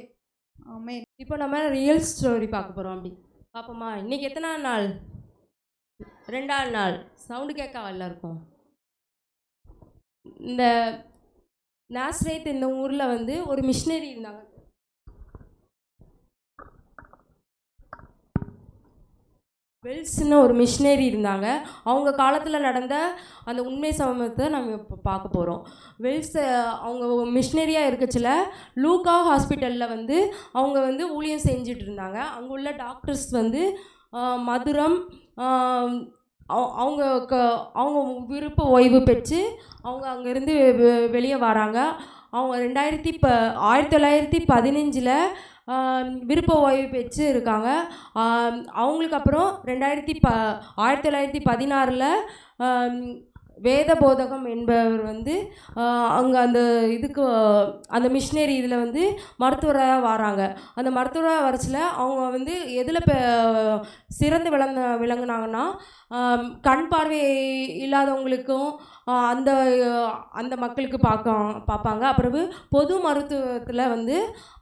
ஆமென். இப்போ நம்ம ரியல் ஸ்டோரி பார்க்க போகிறோம். அப்படி பார்ப்போமா? இன்றைக்கி எத்தனாவது நாள்? 2ஆவது நாள். சவுண்டு கேட்கவா எல்லாருக்கும்? இந்த நாஸ்ரேத் இந்த ஊரில் வந்து ஒரு மிஷினரி இருந்தாங்க. வெல்ஸ்ன்னு ஒரு மிஷினரி இருந்தாங்க. அவங்க காலத்தில் நடந்த அந்த உண்மை சம்பவத்தை நம்ம இப்போ பார்க்க போகிறோம். வெல்ஸ் அவங்க மிஷினரியாக இருக்கச்சில லூக்கா ஹாஸ்பிட்டலில் வந்து அவங்க வந்து ஊழியம் செஞ்சுட்டு இருந்தாங்க. அங்கே உள்ள டாக்டர்ஸ் வந்து மதுரம் அவங்க விருப்ப ஓய்வு பெற்று அவங்க அங்கேருந்து வெளியே வராங்க. அவங்க 1915 விருப்ப ஓய்வு பெற்று இருக்காங்க. அவங்களுக்கு அப்புறம் 1916 வேத போதகம் என்பவர் வந்து அங்கே அந்த இதுக்கு அந்த மிஷினரி இதில் வந்து மருத்துவராக வராங்க. அந்த மருத்துவராக வரச்சில் அவங்க வந்து எதில் சிறந்து விளங்குனாங்கன்னா கண் பார்வை இல்லாதவங்களுக்கும் அந்த அந்த மக்களுக்கு பார்ப்பாங்க. அப்புறம் பொது மருத்துவத்தில் வந்து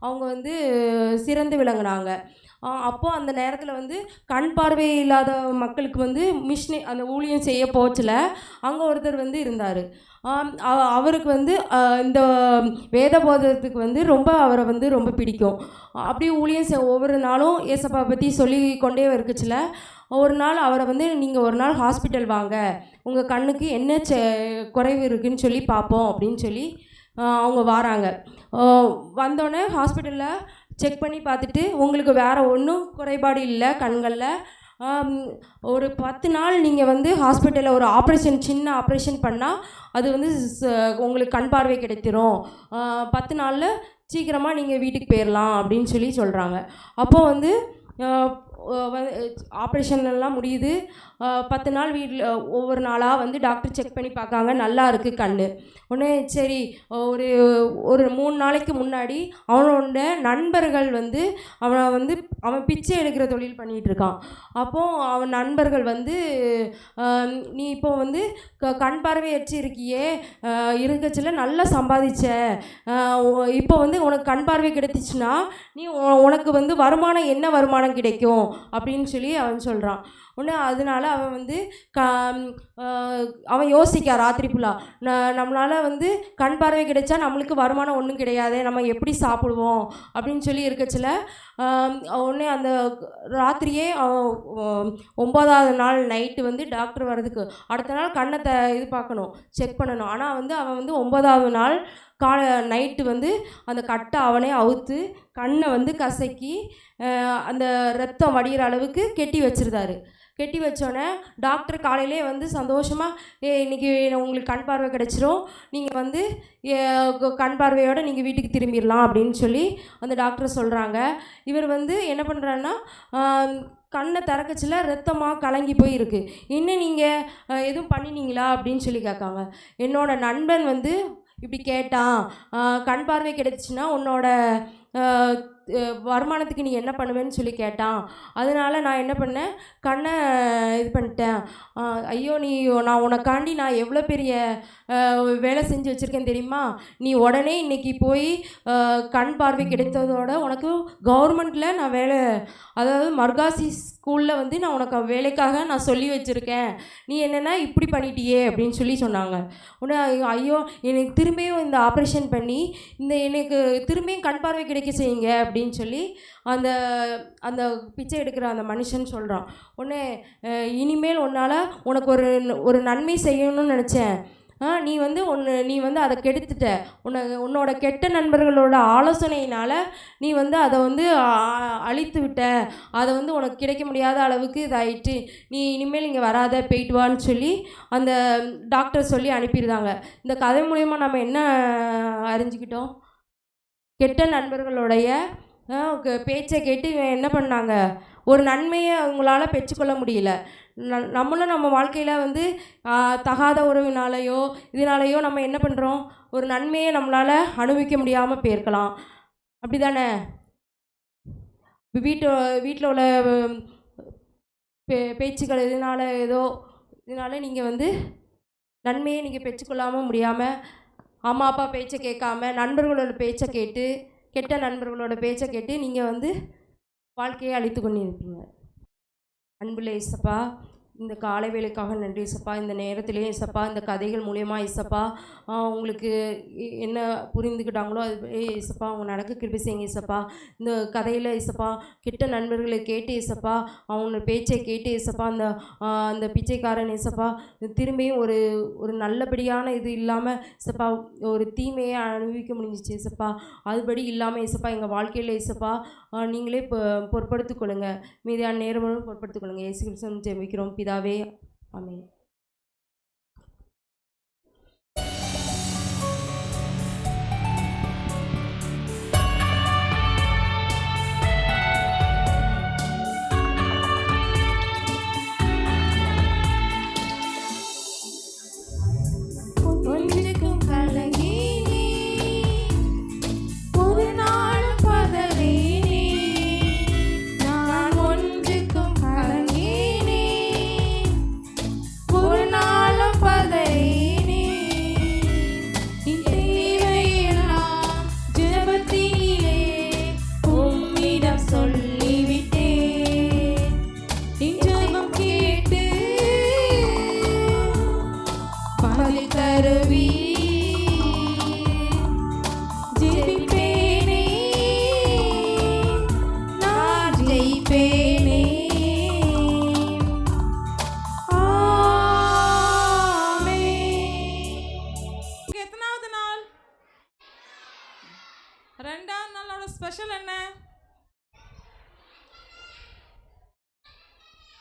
அவங்க வந்து சிறந்து விளங்குனாங்க. அப்போது அந்த நேரத்தில் வந்து கண் பார்வை இல்லாத மக்களுக்கு வந்து அந்த ஊழியம் செய்ய போச்சில் அங்கே ஒருத்தர் வந்து இருந்தார். அவருக்கு வந்து இந்த வேத போதத்துக்கு வந்து அவரை வந்து ரொம்ப பிடிக்கும். அப்படியே ஊழியம் ஒவ்வொரு நாளும் ஏசப்பா பற்றி சொல்லி கொண்டே இருக்குச்சில் ஒரு நாள் அவரை வந்து நீங்கள் ஒரு நாள் ஹாஸ்பிட்டல் வாங்க, உங்கள் கண்ணுக்கு என்ன குறைவு இருக்குதுன்னு சொல்லி பார்ப்போம் அப்படின்னு சொல்லி அவங்க வராங்க. வந்தோடனே ஹாஸ்பிட்டலில் செக் பண்ணி பார்த்துட்டு உங்களுக்கு வேறு ஒன்றும் குறைபாடு இல்லை கண்களில், ஒரு 10 நாள் நீங்கள் வந்து ஹாஸ்பிட்டலில் ஒரு சின்ன ஆப்ரேஷன் பண்ணால் அது வந்து உங்களுக்கு கண் பார்வை கிடைத்திரும், 10 நாளில் சீக்கிரமாக நீங்கள் வீட்டுக்கு போயிடலாம் அப்படின்னு சொல்லி சொல்கிறாங்க. அப்போது வந்து ஆப்ரேஷன் எல்லாம் முடியுது. 10 நாள் வீட்டில் ஒவ்வொரு நாளாக வந்து டாக்டர் செக் பண்ணி பார்க்காங்க, நல்லா இருக்குது கண். உடனே சரி ஒரு 3 நாளைக்கு முன்னாடி அவனோட நண்பர்கள் வந்து அவன் பிச்சை எடுக்கிற தொழில் பண்ணிகிட்ருக்கான். அப்போது அவன் நண்பர்கள் வந்து நீ இப்போ வந்து கண் பார்வையற்று இருக்கியே, இருக்கச்சில் நல்லா சம்பாதிச்ச, இப்போ வந்து உனக்கு கண் பார்வை கிடைச்சிச்சுன்னா நீ உனக்கு வந்து வருமானம் என்ன வருமானம் கிடைக்கும் அப்படின்னு சொல்லி அவன் சொல்கிறான். ஒன்று அதனால அவன் வந்து அவன் யோசிக்க ராத்திரி ஃபுல்லாக நம்மளால் வந்து கண் பார்வை கிடைச்சா நம்மளுக்கு வருமானம் ஒன்றும் கிடையாது, நம்ம எப்படி சாப்பிடுவோம் அப்படின்னு சொல்லி இருக்கச்சில் உடனே அந்த ராத்திரியே 9ஆவது நாள் நைட்டு வந்து டாக்டர் வர்றதுக்கு அடுத்த நாள் கண்ணை இது பார்க்கணும், செக் பண்ணணும். ஆனால் வந்து அவன் வந்து 9ஆவது நாள் நைட்டு வந்து அந்த கட்டை அவனே அவுத்து கண்ணை வந்து கசக்கி அந்த ரத்தம் வடிகிற அளவுக்கு கெட்டி வச்சிருந்தாரு. கெட்டி வச்சோடனே டாக்டர் காலையிலே வந்து சந்தோஷமாக இன்றைக்கி உங்களுக்கு கண் பார்வை கிடச்சிரும், நீங்கள் வந்து கண் பார்வையோடு நீங்கள் வீட்டுக்கு திரும்பிடலாம் அப்படின்னு சொல்லி அந்த டாக்டர் சொல்கிறாங்க. இவர் வந்து என்ன பண்ணுறாருன்னா கண்ணை திறக்கச்சில் ரத்தமாக கலங்கி போயிருக்கு, இன்னும் நீங்கள் எதுவும் பண்ணினீங்களா அப்படின்னு சொல்லி கேட்காங்க. என்னோடய நண்பன் வந்து இப்படி கேட்டான், கண் பார்வை கிடைச்சின்னா உன்னோட வருமானத்துக்கு நீ என்ன பண்ணுவேன்னு சொல்லி கேட்டான், அதனால நான் என்ன பண்ணேன், கண்ணை இது பண்ணிட்டேன். ஐயோ நான் உனக்காண்டி நான் எவ்வளோ பெரிய வேலை செஞ்சு வச்சுருக்கேன் தெரியுமா, நீ உடனே இன்றைக்கி போய் கண் பார்வை கிடைத்ததோட உனக்கு கவர்மெண்ட்டில் நான் வேலை, அதாவது மர்காசி ஸ்கூலில் வந்து நான் உனக்கு வேலைக்காக நான் சொல்லி வச்சுருக்கேன், நீ என்னென்னா இப்படி பண்ணிட்டியே அப்படின்னு சொல்லி சொன்னாங்க. உடனே ஐயோ எனக்கு திரும்பியும் இந்த ஆப்ரேஷன் பண்ணி எனக்கு திரும்பியும் கண் பார்வை கிடைக்க செய்யுங்க அப்படின்னு சொல்லி அந்த அந்த பிச்சை எடுக்கிற அந்த மனுஷன் சொல்கிறான். உடனே இனிமேல் உன்னால் உனக்கு ஒரு நன்மை செய்யணும்னு நினச்சேன், நீ வந்து அதை கெடுத்துட்ட, உன்னோட கெட்ட நண்பர்களோட ஆலோசனையினால் நீ வந்து அதை வந்து அழித்து விட்ட, அதை வந்து உனக்கு கிடைக்க முடியாத அளவுக்கு இதாயிட்டு, நீ இனிமேல் இங்கே வராத, போயிட்டு வான்னு சொல்லி அந்த டாக்டர் சொல்லி அனுப்பிடுதாங்க. இந்த கதை மூலயமா நம்ம என்ன அறிஞ்சிக்கிட்டோம், கெட்ட நண்பர்களுடைய பேச்சை கேட்டு என்ன பண்ணாங்க, ஒரு நன்மையை அவங்களால பெற்றுக்கொள்ள முடியல. நம்மளும் நம்ம வாழ்க்கையில் வந்து தகாத உறவினாலேயோ இதனாலேயோ நம்ம என்ன பண்ணுறோம், ஒரு நன்மையை நம்மளால் அனுபவிக்க முடியாமல் போயிருக்கலாம், அப்படி தானே? வீட்டில் உள்ள பேச்சுக்கள் இதனால நீங்கள் வந்து நன்மையை நீங்கள் பெற்றுக்கொள்ளாமல் முடியாமல், அம்மா அப்பா பேச்சை கேட்காம நண்பர்களோட பேச்சை கேட்டு, கெட்ட நண்பர்களோட பேச்சை கேட்டு நீங்கள் வந்து வாழ்க்கையை அழித்து கொண்டு இருப்பீங்க. அன்புள்ள இயேசப்பா, இந்த காலை வேளைக்காக நன்றி இயேசப்பா. இந்த நேரத்திலே இயேசப்பா இந்த கதைகள் மூலயமா இயேசப்பா உங்களுக்கு என்ன புரிந்துக்கிட்டாங்களோ அது இயேசப்பா அவங்க நடக்க கிருபை செய்யுங்க இயேசப்பா. இந்த கதையில் இயேசப்பா கெட்ட நண்பர்களை கேட்டு இயேசப்பா அவங்க பேச்சை கேட்டு இயேசப்பா அந்த பிச்சைக்காரன் இயேசப்பா திரும்பியும் ஒரு நல்லபடியான இது இல்லாமல் இயேசப்பா ஒரு தீமையை அனுபவிக்க முடிஞ்சிச்சு இயேசப்பா. அதுபடி இல்லாமல் இயேசப்பா எங்கள் வாழ்க்கையில் இயேசப்பா நீங்களே பொறுப்படுத்திக் கொள்ளுங்க, மீதியான நேரமும் பொறுப்படுத்திக் கொள்ளுங்க. இயேசு கிறிஸ்துவின் ஜெபிக்கிறோம் பிதாவே, ஆமென்.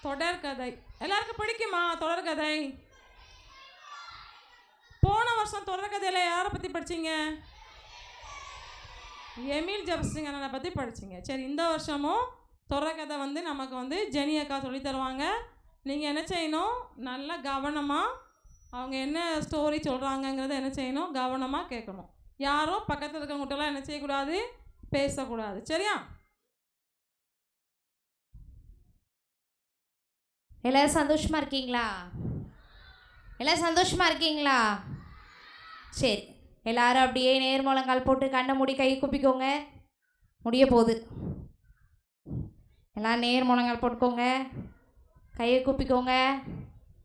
தொடர்கதை எல்லாருக்கும் பிடிக்குமா? தொடர்கதை போன வருஷம் தொடர்கதையில் யாரை பற்றி படிச்சீங்க? எமில் ஜெபஸ்டிங்கனை பற்றி படிச்சிங்க. சரி, இந்த வருஷமும் தொடர்கதை வந்து நமக்கு வந்து ஜெனி அக்கா சொல்லித் தருவாங்க. நீங்கள் என்ன செய்யணும்? நல்லா கவனமாக அவங்க என்ன ஸ்டோரி சொல்கிறாங்கங்கிறத என்ன செய்யணும்? கவனமாக கேட்கணும். யாரும் பக்கத்தில் இருக்கவங்ககிட்டலாம் என்ன செய்யக்கூடாது? பேசக்கூடாது. சரியா? எல்லோரும் சந்தோஷமாக இருக்கீங்களா? எல்லோரும் சந்தோஷமாக இருக்கீங்களா? சரி, எல்லாரும் அப்படியே நேர்முழங்கால் போட்டு கண்ணை மூடி கை குப்பிக்கோங்க. முடிய போகுது. எல்லோரும் நேர்முழங்கால் போட்டுக்கோங்க, கையை குப்பிக்கோங்க,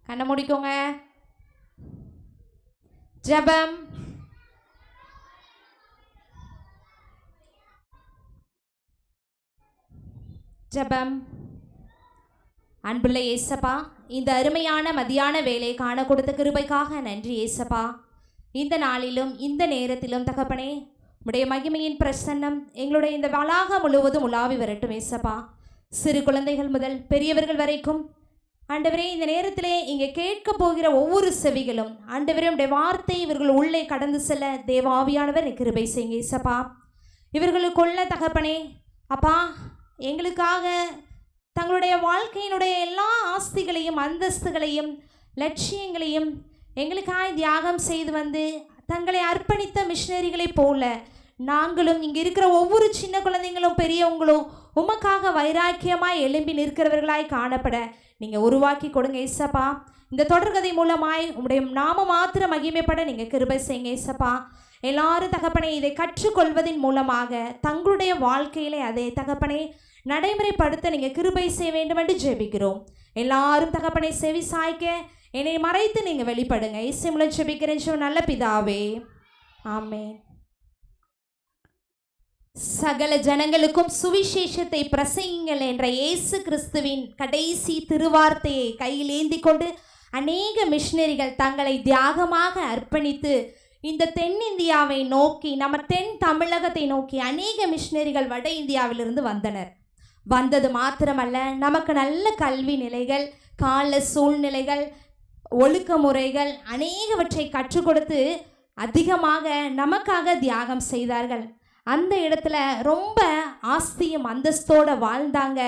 கண்ணை மூடிக்கோங்க. ஜெபம். ஜெபம். அன்புள்ள ஏசப்பா, இந்த அருமையான மதியான வேலை காண கொடுத்த கிருபைக்காக நன்றி ஏசப்பா. இந்த நாளிலும் இந்த நேரத்திலும் தகப்பனே, உடைய மகிமையின் பிரசன்னம் எங்களுடைய இந்த வளாகம் முழுவதும் உலாவி வரட்டும் ஏசப்பா. சிறு குழந்தைகள் முதல் பெரியவர்கள் வரைக்கும் ஆண்டவரே, இந்த நேரத்திலே இங்கே கேட்க போகிற ஒவ்வொரு செவிகளும் ஆண்டவரே உடைய வார்த்தை இவர்கள் உள்ளே கடந்து செல்ல தேவாவியானவர் கிருபை செய்யுங்க ஏசப்பா. இவர்களுக்குள்ள தகப்பனே அப்பா, எங்களுக்காக தங்களுடைய வாழ்க்கையினுடைய எல்லா ஆஸ்திகளையும் அந்தஸ்துகளையும் லட்சியங்களையும் எங்களுக்காக தியாகம் செய்து வந்து தங்களை அர்ப்பணித்த மிஷினரிகளைப் போல நாங்களும் இங்கே இருக்கிற ஒவ்வொரு சின்ன குழந்தைங்களும் பெரியவங்களும் உமக்காக வைராக்கியமாய் எழும்பி நிற்கிறவர்களாய் காணப்பட நீங்கள் உருவாக்கி கொடுங்க ஏசப்பா. இந்த தொடர்கதை மூலமாய் உங்களுடைய நாம மாத்திர மகிமைப்பட நீங்கள் கிருபை செய்யுங்க ஏசப்பா. எல்லாரும் தகப்பனே இதை கற்றுக்கொள்வதன் மூலமாக தங்களுடைய வாழ்க்கையிலே அதை தகப்பனே நடைமுறைப்படுத்த நீங்கள் கிருபை செய்ய வேண்டும் என்று ஜெபிக்கிறோம். எல்லாரும் தகப்பனை செவி சாய்க்க என்னை மறைத்து நீங்கள் வெளிப்படுங்க. இயேசு மூலம் ஜெபிக்கிறேன் நல்ல பிதாவே, ஆமென். சகல ஜனங்களுக்கும் சுவிசேஷத்தை பிரசங்கிங்கள் என்ற இயேசு கிறிஸ்துவின் கடைசி திருவார்த்தையை கையில் ஏந்தி கொண்டு அநேக மிஷினரிகள் தங்களை தியாகமாக அர்ப்பணித்து இந்த தென்னிந்தியாவை நோக்கி, நம்ம தென் தமிழகத்தை நோக்கி அநேக மிஷினரிகள் வட இந்தியாவிலிருந்து வந்தனர். வந்தது மாத்திரமல்ல, நமக்கு நல்ல கல்வி நிலைகள், கால சூழ்நிலைகள், ஒழுக்க முறைகள் அநேகவற்றை கற்றுக் கொடுத்து அதிகமாக நமக்காக தியாகம் செய்தார்கள். அந்த இடத்துல ரொம்ப ஆஸ்தியும் அந்தஸ்தோடு வாழ்ந்தாங்க.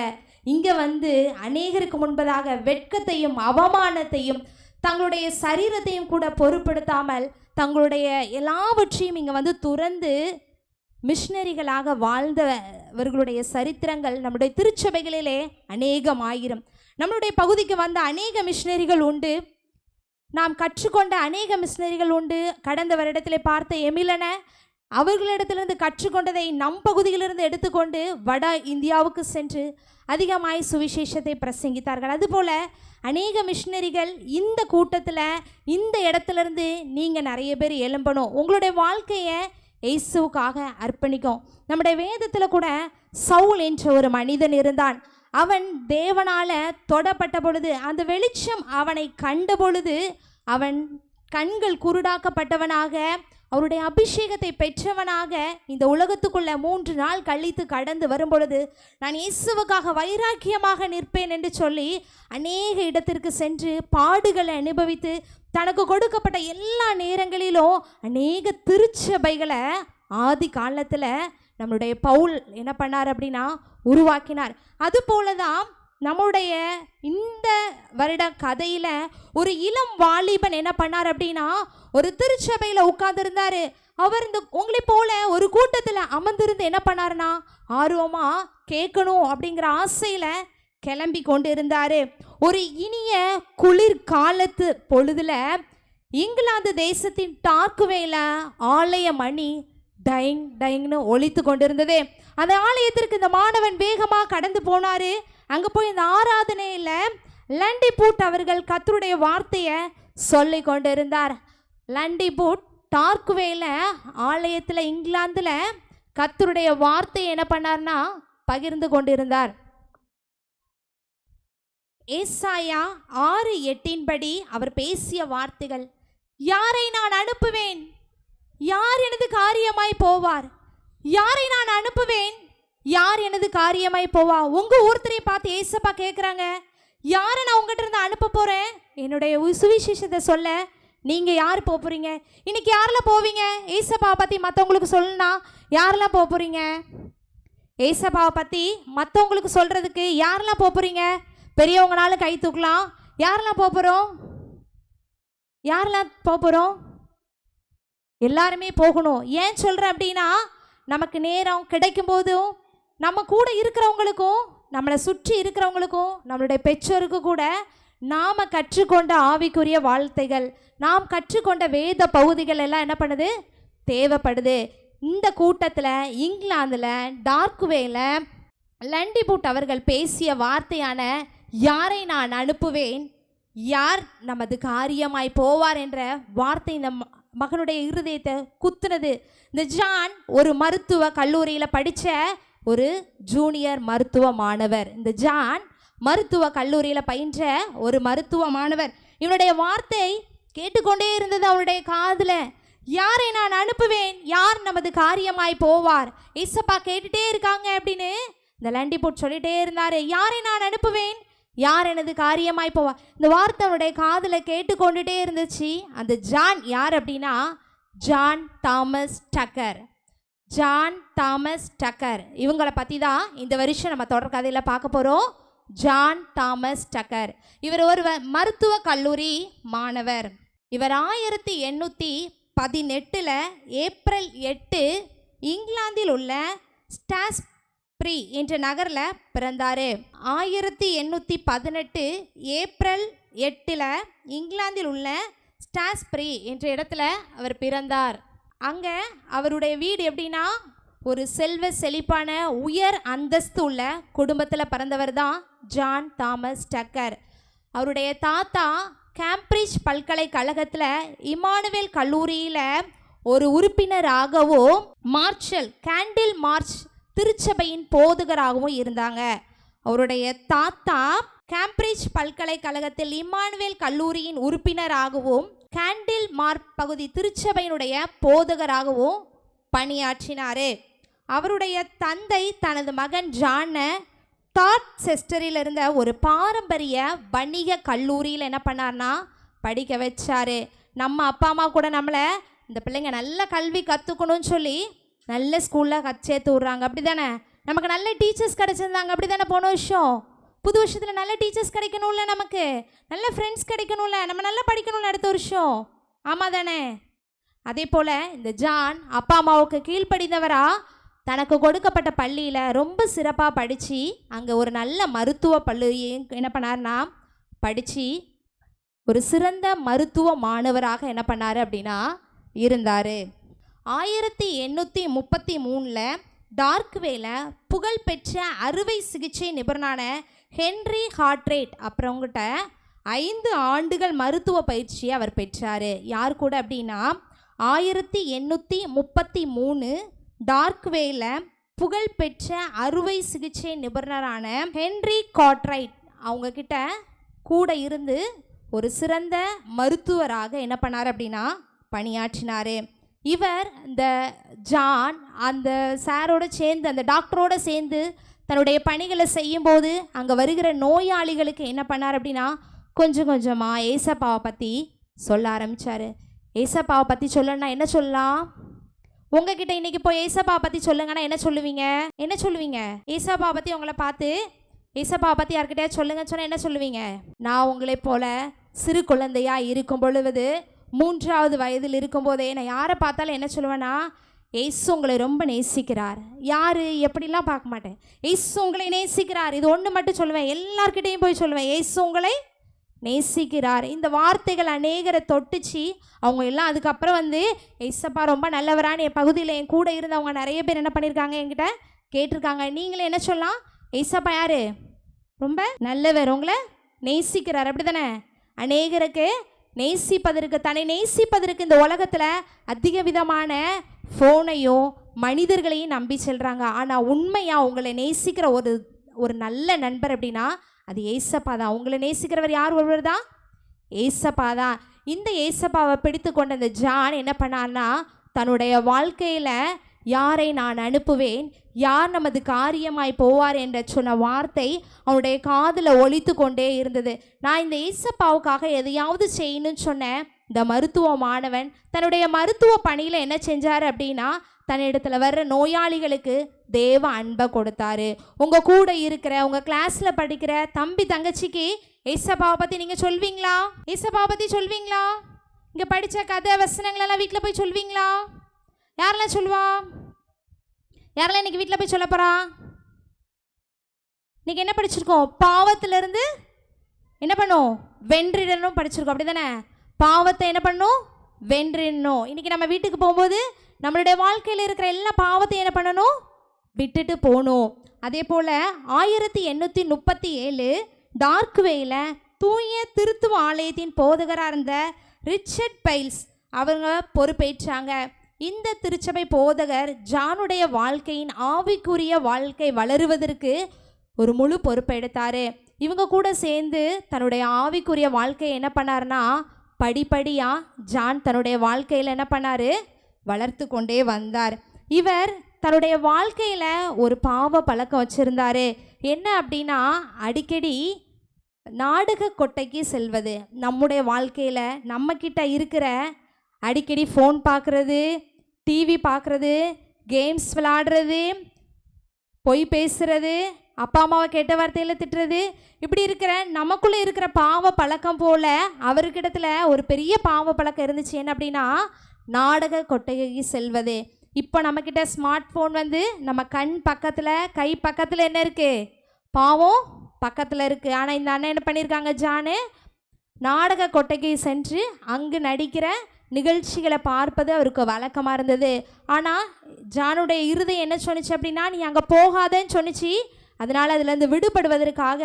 இங்கே வந்து அநேகருக்கு முன்பதாக வெட்கத்தையும் அவமானத்தையும் தங்களுடைய சரீரத்தையும் கூட பொருட்படுத்தாமல் தங்களுடைய எல்லாவற்றையும் இங்கே வந்து துறந்து மிஷினரிகளாக வாழ்ந்தவர்களுடைய சரித்திரங்கள் நம்முடைய திருச்சபைகளிலே அநேகமாயிரம். நம்மளுடைய பகுதிக்கு வந்த அநேக மிஷினரிகள் உண்டு, நாம் கற்றுக்கொண்ட அநேக மிஷினரிகள் உண்டு. கடந்த வருடத்தில் பார்த்த எமிலன அவர்களிடத்திலிருந்து கற்றுக்கொண்டதை நம் பகுதியிலிருந்து எடுத்துக்கொண்டு வட இந்தியாவுக்கு சென்று அதிகமாய் சுவிசேஷத்தை பிரசங்கித்தார்கள். அதுபோல் அநேக மிஷினரிகள் இந்த கூட்டத்தில் இந்த இடத்துலேருந்து நீங்கள் நிறைய பேர் எழும்பணும், உங்களுடைய வாழ்க்கையை இயேசுவுக்காக அர்ப்பணிக்கும். நம்முடைய வேதத்தில் கூட சவுல் என்ற ஒரு மனிதன் இருந்தான். அவன் தேவனால் தொடப்பட்ட பொழுது, அந்த வெளிச்சம் அவனை கண்ட பொழுது அவன் கண்கள் குருடாக்கப்பட்டவனாக, அவருடைய அபிஷேகத்தை பெற்றவனாக இந்த உலகத்துக்குள்ள 3 நாள் கழித்து கடந்து வரும் பொழுது, நான் இயேசுவுக்காக வைராக்கியமாக நிற்பேன் என்று சொல்லி அநேக இடத்திற்கு சென்று பாடுகளை அனுபவித்து தனக்கு கொடுக்கப்பட்ட எல்லா நேரங்களிலும் அநேக திருச்சபைகளை ஆதி காலத்தில் நம்மளுடைய பவுல் என்ன பண்ணார் அப்படின்னா உருவாக்கினார். அதுபோல தான் நம்முடைய இந்த வருட கதையில் ஒரு இளம் வாலிபன் என்ன பண்ணார் அப்படின்னா ஒரு திருச்சபையில் உட்கார்ந்துருந்தார். அவர் இந்த உங்களை போல ஒரு கூட்டத்தில் அமர்ந்திருந்து என்ன பண்ணாருன்னா ஆர்வமாக கேட்கணும் அப்படிங்கிற ஆசையில் கிளம்பி கொண்டு இருந்தார். ஒரு இனிய குளிர்காலத்து பொழுதுல இங்கிலாந்து தேசத்தின் டார்க்வேல ஆலய மணி டைங் டைங்னு ஒலித்து கொண்டிருந்தது. அந்த ஆலயத்திற்கு இந்த மாணவன் வேகமாக கடந்து போனார். அங்கே போய் இந்த ஆராதனையில் லண்டிபூட் அவர்கள் கர்த்தருடைய வார்த்தையை சொல்லி கொண்டு இருந்தார். லண்டிபூட் டார்க்வேல ஆலயத்தில் இங்கிலாந்தில் கர்த்தருடைய வார்த்தையை என்ன பண்ணார்னா பகிர்ந்து கொண்டிருந்தார். ஏசாயா 6:8 படி அவர் பேசிய வார்த்தைகள், யாரை நான் அனுப்புவேன், யார் எனது காரியமாய் போவார், யாரை நான் அனுப்புவேன், யார் எனது காரியமாய் போவா. உங்க ஒருத்தரை பார்த்து ஏசப்பா கேட்குறாங்க, யாரை நான் உங்ககிட்ட இருந்து அனுப்ப போகிறேன்? என்னுடைய சுவிசேஷத்தை சொல்ல நீங்கள் யார் போகிறீங்க? இன்னைக்கு யாரெல்லாம் போவீங்க? ஏசப்பாவை பற்றி மற்றவங்களுக்கு சொல்லணும்னா யாரெல்லாம் போகிறீங்க? ஏசப்பாவை பற்றி மற்றவங்களுக்கு சொல்கிறதுக்கு யாரெல்லாம் போகிறீங்க? பெரியவங்கனாலும் கை தூக்கலாம். யாரெல்லாம் போகிறோம்? யாரெல்லாம் போகிறோம்? எல்லாருமே போகணும். ஏன் சொல்கிறேன் அப்படின்னா, நமக்கு நேரம் கிடைக்கும் போதும் நம்ம கூட இருக்கிறவங்களுக்கும் நம்மளை சுற்றி இருக்கிறவங்களுக்கும் நம்மளுடைய பெற்றோருக்கு கூட நாம் கற்றுக்கொண்ட ஆவிக்குரிய வார்த்தைகள், நாம் கற்றுக்கொண்ட வேத பகுதிகள் எல்லாம் என்ன பண்ணுது? தேவைப்படுது. இந்த கூட்டத்தில் இங்கிலாந்தில் டார்க்வேல லண்டிபுட் அவர்கள் பேசிய வார்த்தையான யாரை நான் அனுப்புவேன், யார் நமது காரியமாய் போவார் என்ற வார்த்தை இந்த மகனுடைய இருதயத்தை குத்துனது. இந்த ஜான் ஒரு மருத்துவ கல்லூரியில் படித்த ஒரு ஜூனியர் மருத்துவ மாணவர். இந்த ஜான் மருத்துவ கல்லூரியில் பயின்ற ஒரு மருத்துவ மாணவர். இவனுடைய வார்த்தை கேட்டுக்கொண்டே இருந்தது அவனுடைய காதில். யாரை நான் அனுப்புவேன், யார் நமது காரியமாய் போவார். ஏசப்பா கேட்டுட்டே இருக்காங்க அப்படின்னு இந்த லண்டிபுட் சொல்லிட்டே இருந்தார். யாரை நான் அனுப்புவேன், யார் எனது காரியமாய் போவார். இந்த வார்த்தை அவனுடைய காதில் கேட்டுக்கொண்டுட்டே இருந்துச்சு. அந்த ஜான் யார் அப்படின்னா, ஜான் தாமஸ் டக்கர். ஜான் தாமஸ் டக்கர் இவங்களை பற்றி தான் இந்த வருஷம் நம்ம தொடர் கதையில் பார்க்க போகிறோம். ஜான் தாமஸ் டக்கர் இவர் ஒரு மருத்துவ கல்லூரி மாணவர். இவர் 1818 ஏப்ரல் 8 இங்கிலாந்தில் உள்ள ஸ்டாஸ்ப்ரி என்ற நகரில் பிறந்தார். 1818 ஏப்ரல் 8 இங்கிலாந்தில் உள்ள ஸ்டாஸ்ப்ரி என்ற இடத்துல அவர் பிறந்தார். அங்கே அவருடைய வீடு எப்படின்னா, ஒரு செல்வ செழிப்பான உயர் அந்தஸ்து உள்ள குடும்பத்தில் பிறந்தவர் தான் ஜான் தாமஸ் டக்கர். அவருடைய தாத்தா கேம்பிரிட்ஜ் பல்கலைக்கழகத்தில் இமானுவேல் கல்லூரியில் ஒரு உறுப்பினராகவும் கேண்டில் மார்ச் திருச்சபையின் போதகராகவும் இருந்தாங்க. அவருடைய தாத்தா கேம்பிரிட்ஜ் பல்கலைக்கழகத்தில் இமானுவேல் கல்லூரியின் உறுப்பினராகவும் கேண்டில் மார்க் பகுதி திருச்சபையினுடைய போதகராகவும் பணியாற்றினார். அவருடைய தந்தை தனது மகன் ஜானை டார்ச்செஸ்டரில் இருந்த ஒரு பாரம்பரிய வணிக கல்லூரியில் என்ன பண்ணார்னா படிக்க வச்சார். நம்ம அப்பா அம்மா கூட நம்மளை இந்த பிள்ளைங்க நல்ல கல்வி கற்றுக்கணும்னு சொல்லி நல்ல ஸ்கூலில் சேர்த்து விட்றாங்க, அப்படி தானே? நமக்கு நல்ல டீச்சர்ஸ் கிடச்சிருந்தாங்க, அப்படி தானே? போன வருஷம் புது வருஷத்தில் நல்ல டீச்சர்ஸ் கிடைக்கணும்ல, நமக்கு நல்ல ஃப்ரெண்ட்ஸ் கிடைக்கணும்ல, நம்ம நல்லா படிக்கணும்ல அடுத்த வருஷம், ஆமாம் தானே? அதே போல் இந்த ஜான் அப்பா அம்மாவுக்கு கீழ்ப்படிந்தவரா தனக்கு கொடுக்கப்பட்ட பள்ளியில் ரொம்ப சிறப்பாக படித்து அங்கே ஒரு நல்ல மருத்துவ பள்ளியையும் என்ன பண்ணார்னா படித்து ஒரு சிறந்த மருத்துவ மாணவராக என்ன பண்ணார் அப்படின்னா இருந்தார். 1833 டார்க்வேல புகழ்பெற்ற அறுவை சிகிச்சை நிபுணரான ஹென்றி ஹார்ட்ரேட் அப்புறங்கிட்ட 5 ஆண்டுகள் மருத்துவ பயிற்சியை அவர் பெற்றார். யார் கூட அப்படின்னா 1833 டார்க்வேல புகழ்பெற்ற அறுவை சிகிச்சை நிபுணரான ஹென்றி கார்ட்ரைட் அவங்கக்கிட்ட கூட இருந்து ஒரு சிறந்த மருத்துவராக என்ன பண்ணார் அப்படின்னா பணியாற்றினார். இவர் இந்த ஜான் அந்த சாரோடு சேர்ந்து அந்த டாக்டரோடு சேர்ந்து தன்னுடைய பணிகளை செய்யும்போது அங்கே வருகிற நோயாளிகளுக்கு என்ன பண்ணார் அப்படின்னா கொஞ்சம் கொஞ்சமாக ஏசப்பாவை பற்றி சொல்ல ஆரம்பித்தார். ஏசப்பாவை பற்றி சொல்லணும்னா என்ன சொல்லலாம்? உங்ககிட்ட இன்றைக்கி போய் ஏசப்பாவை பற்றி சொல்லுங்கன்னா என்ன சொல்லுவீங்க? என்ன சொல்லுவீங்க? ஏசப்பாவை பற்றி உங்களை பார்த்து ஏசப்பாவை பற்றி யார்கிட்டயா சொல்லுங்கன்னு சொன்னால் என்ன சொல்லுவீங்க? நான் உங்களை போல சிறு குழந்தையாக இருக்கும் பொழுது 3வது வயதில் இருக்கும்போதே நான் யாரை பார்த்தாலும் என்ன சொல்லுவேன்னா ஏசு உங்களை ரொம்ப நேசிக்கிறார். யார் எப்படிலாம் பார்க்க மாட்டேன், ஏசு உங்களை நேசிக்கிறார். இது ஒன்று மட்டும் சொல்லுவேன், எல்லார்கிட்டையும் போய் சொல்லுவேன் ஏசு உங்களை நேசிக்கிறார். இந்த வார்த்தைகள் அநேகரை தொட்டுச்சு. அவங்க எல்லாம் அதுக்கப்புறம் வந்து ஏசப்பா ரொம்ப நல்லவரான்னு என் பகுதியில் என் கூட இருந்தவங்க நிறைய பேர் என்ன பண்ணியிருக்காங்க என்கிட்ட கேட்டிருக்காங்க. நீங்களே என்ன சொல்லலாம்? ஏசப்பா யார்? ரொம்ப நல்லவர், உங்களை நேசிக்கிறார், அப்படி தானே? அநேகருக்கு நேசிப்பதற்கு தன்னை நேசிப்பதற்கு இந்த உலகத்தில் அதிக விதமான ஃபோனையும் மனிதர்களையும் நம்பி செல்கிறாங்க. ஆனால் உண்மையாக உங்களை நேசிக்கிற ஒரு நல்ல நண்பர் அப்படின்னா அது ஏசப்பா தான். உங்களை நேசிக்கிறவர் யார்? ஒருவர் தான், ஏசப்பா தான். இந்த ஏசப்பாவை பிடித்து கொண்ட இந்த ஜான் என்ன பண்ணான்னா தன்னுடைய வாழ்க்கையில் யாரை நான் அனுப்புவேன், யார் நமது காரியமாய் போவார் என்ற சொன்ன வார்த்தை அவனுடைய காதில் ஒலித்து கொண்டே இருந்தது. நான் இந்த ஏசப்பாவுக்காக எதையாவது செய்யணும்னு சொன்னேன். இந்த மருத்துவமானவன் தன்னுடைய மருத்துவ பணியில் என்ன செஞ்சார் அப்படின்னா, தன்னிடத்தில் வர்ற நோயாளிகளுக்கு தேவ அன்பை கொடுத்தாரு. உங்கள் கூட இருக்கிற உங்கள் கிளாஸில் படிக்கிற தம்பி தங்கச்சிக்கு ஏசப்பாவை பற்றி நீங்கள் சொல்வீங்களா? ஏசப்பாவை பற்றி சொல்வீங்களா? இங்கே படித்த கதை வசனங்களெல்லாம் வீட்டில் போய் சொல்வீங்களா? யாரெல்லாம் சொல்லுவா? யாரெல்லாம் இன்னைக்கு வீட்டில் போய் சொல்ல போகிறா? இன்னைக்கு என்ன படிச்சிருக்கோம்? பாவத்திலிருந்து என்ன பண்ணும்? வென்றிடணும் படிச்சிருக்கோம், அப்படி தானே? பாவத்தை என்ன பண்ணும்? வென்றிடணும். இன்னைக்கு நம்ம வீட்டுக்கு போகும்போது நம்மளுடைய வாழ்க்கையில் இருக்கிற எல்லா பாவத்தையும் என்ன பண்ணணும்? விட்டுட்டு போகணும். அதே போல் 1837 டார்க்வேயில் தூய திருத்துவ ஆலயத்தின் போதகராக இருந்த ரிச்சர்ட் பைல்ஸ் அவங்க பொறுப்பேற்றாங்க. இந்த திருச்சபை போதகர் ஜானுடைய வாழ்க்கையின் ஆவிக்குரிய வாழ்க்கை வளருவதற்கு ஒரு முழு பொறுப்பை எடுத்தார். இவங்க கூட சேர்ந்து தன்னுடைய ஆவிக்குரிய வாழ்க்கையை என்ன பண்ணார்னா, படிப்படியாக ஜான் தன்னுடைய வாழ்க்கையில் என்ன பண்ணார்? வளர்த்து கொண்டே வந்தார். இவர் தன்னுடைய வாழ்க்கையில் ஒரு பாவ பழக்கம் வச்சுருந்தார். என்ன அப்படின்னா, அடிக்கடி நாடக கொட்டைக்கு செல்வது. நம்முடைய வாழ்க்கையில் நம்மக்கிட்ட இருக்கிற அடிக்கடி ஃபோன் பார்க்குறது, டிவி பார்க்குறது, கேம்ஸ் விளாடுறது, பொய் பேசுகிறது, அப்பா அம்மாவை கெட்ட வார்த்தையில் திட்டுறது, இப்படி இருக்கிற நமக்குள்ளே இருக்கிற பாவ பழக்கம் போல் அவருக்கிடத்துல ஒரு பெரிய பாவ பழக்கம் இருந்துச்சு. என்ன அப்படின்னா, நாடக கொட்டைக்கு செல்வது. இப்போ நம்மக்கிட்ட ஸ்மார்ட் ஃபோன் வந்து நம்ம கண் பக்கத்தில் கை பக்கத்தில் என்ன இருக்குது? பாவம் பக்கத்தில் இருக்குது. ஆனால் இந்த அண்ணன் என்ன பண்ணியிருக்காங்க? ஜானு நாடக கொட்டைக்கு சென்று அங்கு நடிக்கிற நிகழ்ச்சிகளை பார்ப்பது அவருக்கு வழக்கமாக இருந்தது. ஆனால் ஜானுடைய இருதயம் என்ன சொன்னிச்சு அப்படின்னா, நீ அங்கே போகாதன்னு சொன்னிச்சு. அதனால் அதுலேருந்து விடுபடுவதற்காக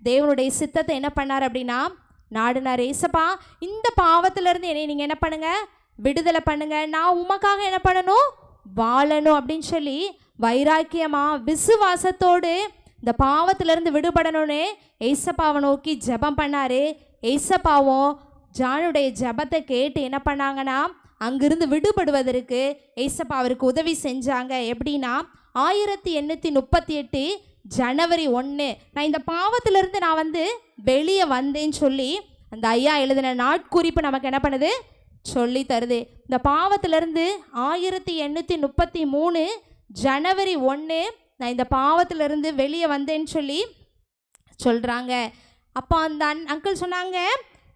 தேவனுடைய சித்தத்தை என்ன பண்ணார் அப்படின்னா நாடினார். ஏசப்பா, இந்த பாவத்திலேருந்து என்னை நீங்கள் என்ன பண்ணுங்கள்? விடுதலை பண்ணுங்கள். நான் உமக்காக என்ன பண்ணணும்? வாழணும் அப்படின்னு சொல்லி வைராக்கியமாக விசுவாசத்தோடு இந்த பாவத்திலேருந்து விடுபடணும்னு ஏசப்பாவை நோக்கி ஜெபம் பண்ணார். ஏசப்பாவும் ஜானுடைய ஜெபத்தை கேட்டு என்ன பண்ணாங்கன்னா, அங்கிருந்து விடுபடுவதற்கு ஏசப்பா அவருக்கு உதவி செஞ்சாங்க. எப்படின்னா, 1838 ஜனவரி 1 நான் இந்த பாவத்திலேருந்து நான் வந்து வெளியே வந்தேன்னு சொல்லி அந்த ஐயா எழுதின நாட்குறிப்பு நமக்கு என்ன பண்ணுது? சொல்லி தருது. இந்த பாவத்திலேருந்து 1833 ஜனவரி 1 நான் இந்த பாவத்திலேருந்து வெளியே வந்தேன்னு சொல்லி சொல்கிறாங்க. அப்போ அந்த அங்கிள் சொன்னாங்க,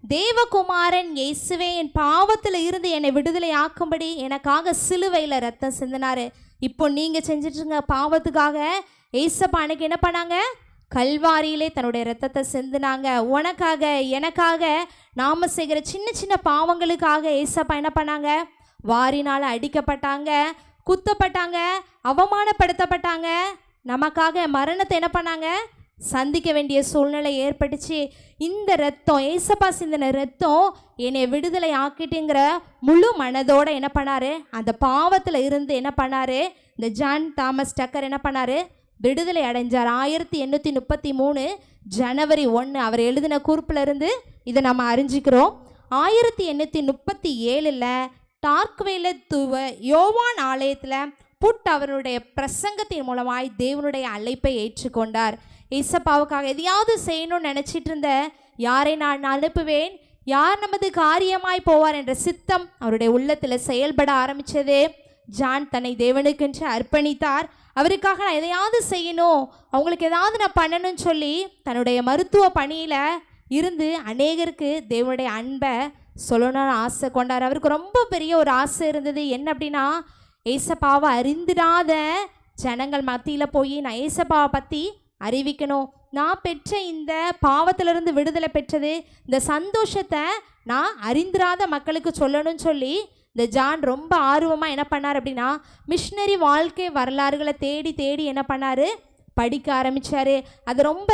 தேவகுமாரன் இயேசுவே என் பாவத்தில் இருந்து என்னை விடுதலை ஆக்கும்படி எனக்காக சிலுவையில் ரத்தம் சிந்தினார். இப்போ நீங்கள் செஞ்சிட்ருங்க பாவத்துக்காக. ஏசப்பா அன்னைக்கு என்ன பண்ணாங்க? கல்வாரியிலே தன்னுடைய ரத்தத்தை சிந்தினாங்க. உனக்காக எனக்காக நாம் செய்கிற சின்ன சின்ன பாவங்களுக்காக ஏசப்பா என்ன பண்ணாங்க? வாரினால் அடிக்கப்பட்டாங்க, குத்தப்பட்டாங்க, அவமானப்படுத்தப்பட்டாங்க. நமக்காக மரணத்தை என்ன பண்ணாங்க? சந்திக்க வேண்டிய சூழ்நிலை ஏற்பட்டுச்சு. இந்த ரத்தம், ஏசப்பா சிந்தின ரத்தம் என்னை விடுதலை ஆக்கிட்டுங்கிற முழு மனதோடு என்ன பண்ணார்? அந்த பாவத்தில் இருந்து என்ன பண்ணார்? இந்த ஜான் தாமஸ் டக்கர் என்ன பண்ணார்? விடுதலை அடைஞ்சார். 1833 ஜனவரி 1 அவர் எழுதின குறிப்பில் இருந்து இதை நம்ம அறிஞ்சிக்கிறோம். 1837 டார்க்வேல துவ யோவான் ஆலயத்தில் புட் அவருடைய பிரசங்கத்தின் மூலமாய் தேவனுடைய அழைப்பை ஏற்றுக்கொண்டார். ஏசப்பாவுக்காக எதையாவது செய்யணும்னு நினச்சிட்டு இருந்த யாரை நான் அனுப்புவேன், யார் நமது காரியமாய் போவார் என்ற சித்தம் அவருடைய உள்ளத்தில் செயல்பட ஆரம்பித்தது. ஜான் தன்னை தேவனுக்கென்று அர்ப்பணித்தார். அவருக்காக நான் எதையாவது செய்யணும், அவங்களுக்கு ஏதாவது நான் பண்ணணும்னு சொல்லி தன்னுடைய மருத்துவ பணியில் இருந்து அநேகருக்கு தேவனுடைய அன்பை சொல்லணும்னு ஆசை கொண்டார். அவருக்கு ரொம்ப பெரிய ஒரு ஆசை இருந்தது. என்ன அப்படின்னா, ஏசப்பாவை அறிந்திடாத ஜனங்கள் மத்தியில் போய் நான் ஏசப்பாவை பற்றி அறிவிக்கணும். நான் பெற்ற இந்த பாவத்திலிருந்து விடுதலை பெற்றது, இந்த சந்தோஷத்தை நான் அறிந்திராத மக்களுக்கு சொல்லணும்னு சொல்லி இந்த ஜான் ரொம்ப ஆர்வமாக என்ன பண்ணார் அப்படின்னா, மிஷினரி வாழ்க்கை வரலாறுகளை தேடி தேடி என்ன பண்ணார்? படிக்க ஆரம்பித்தார். அது ரொம்ப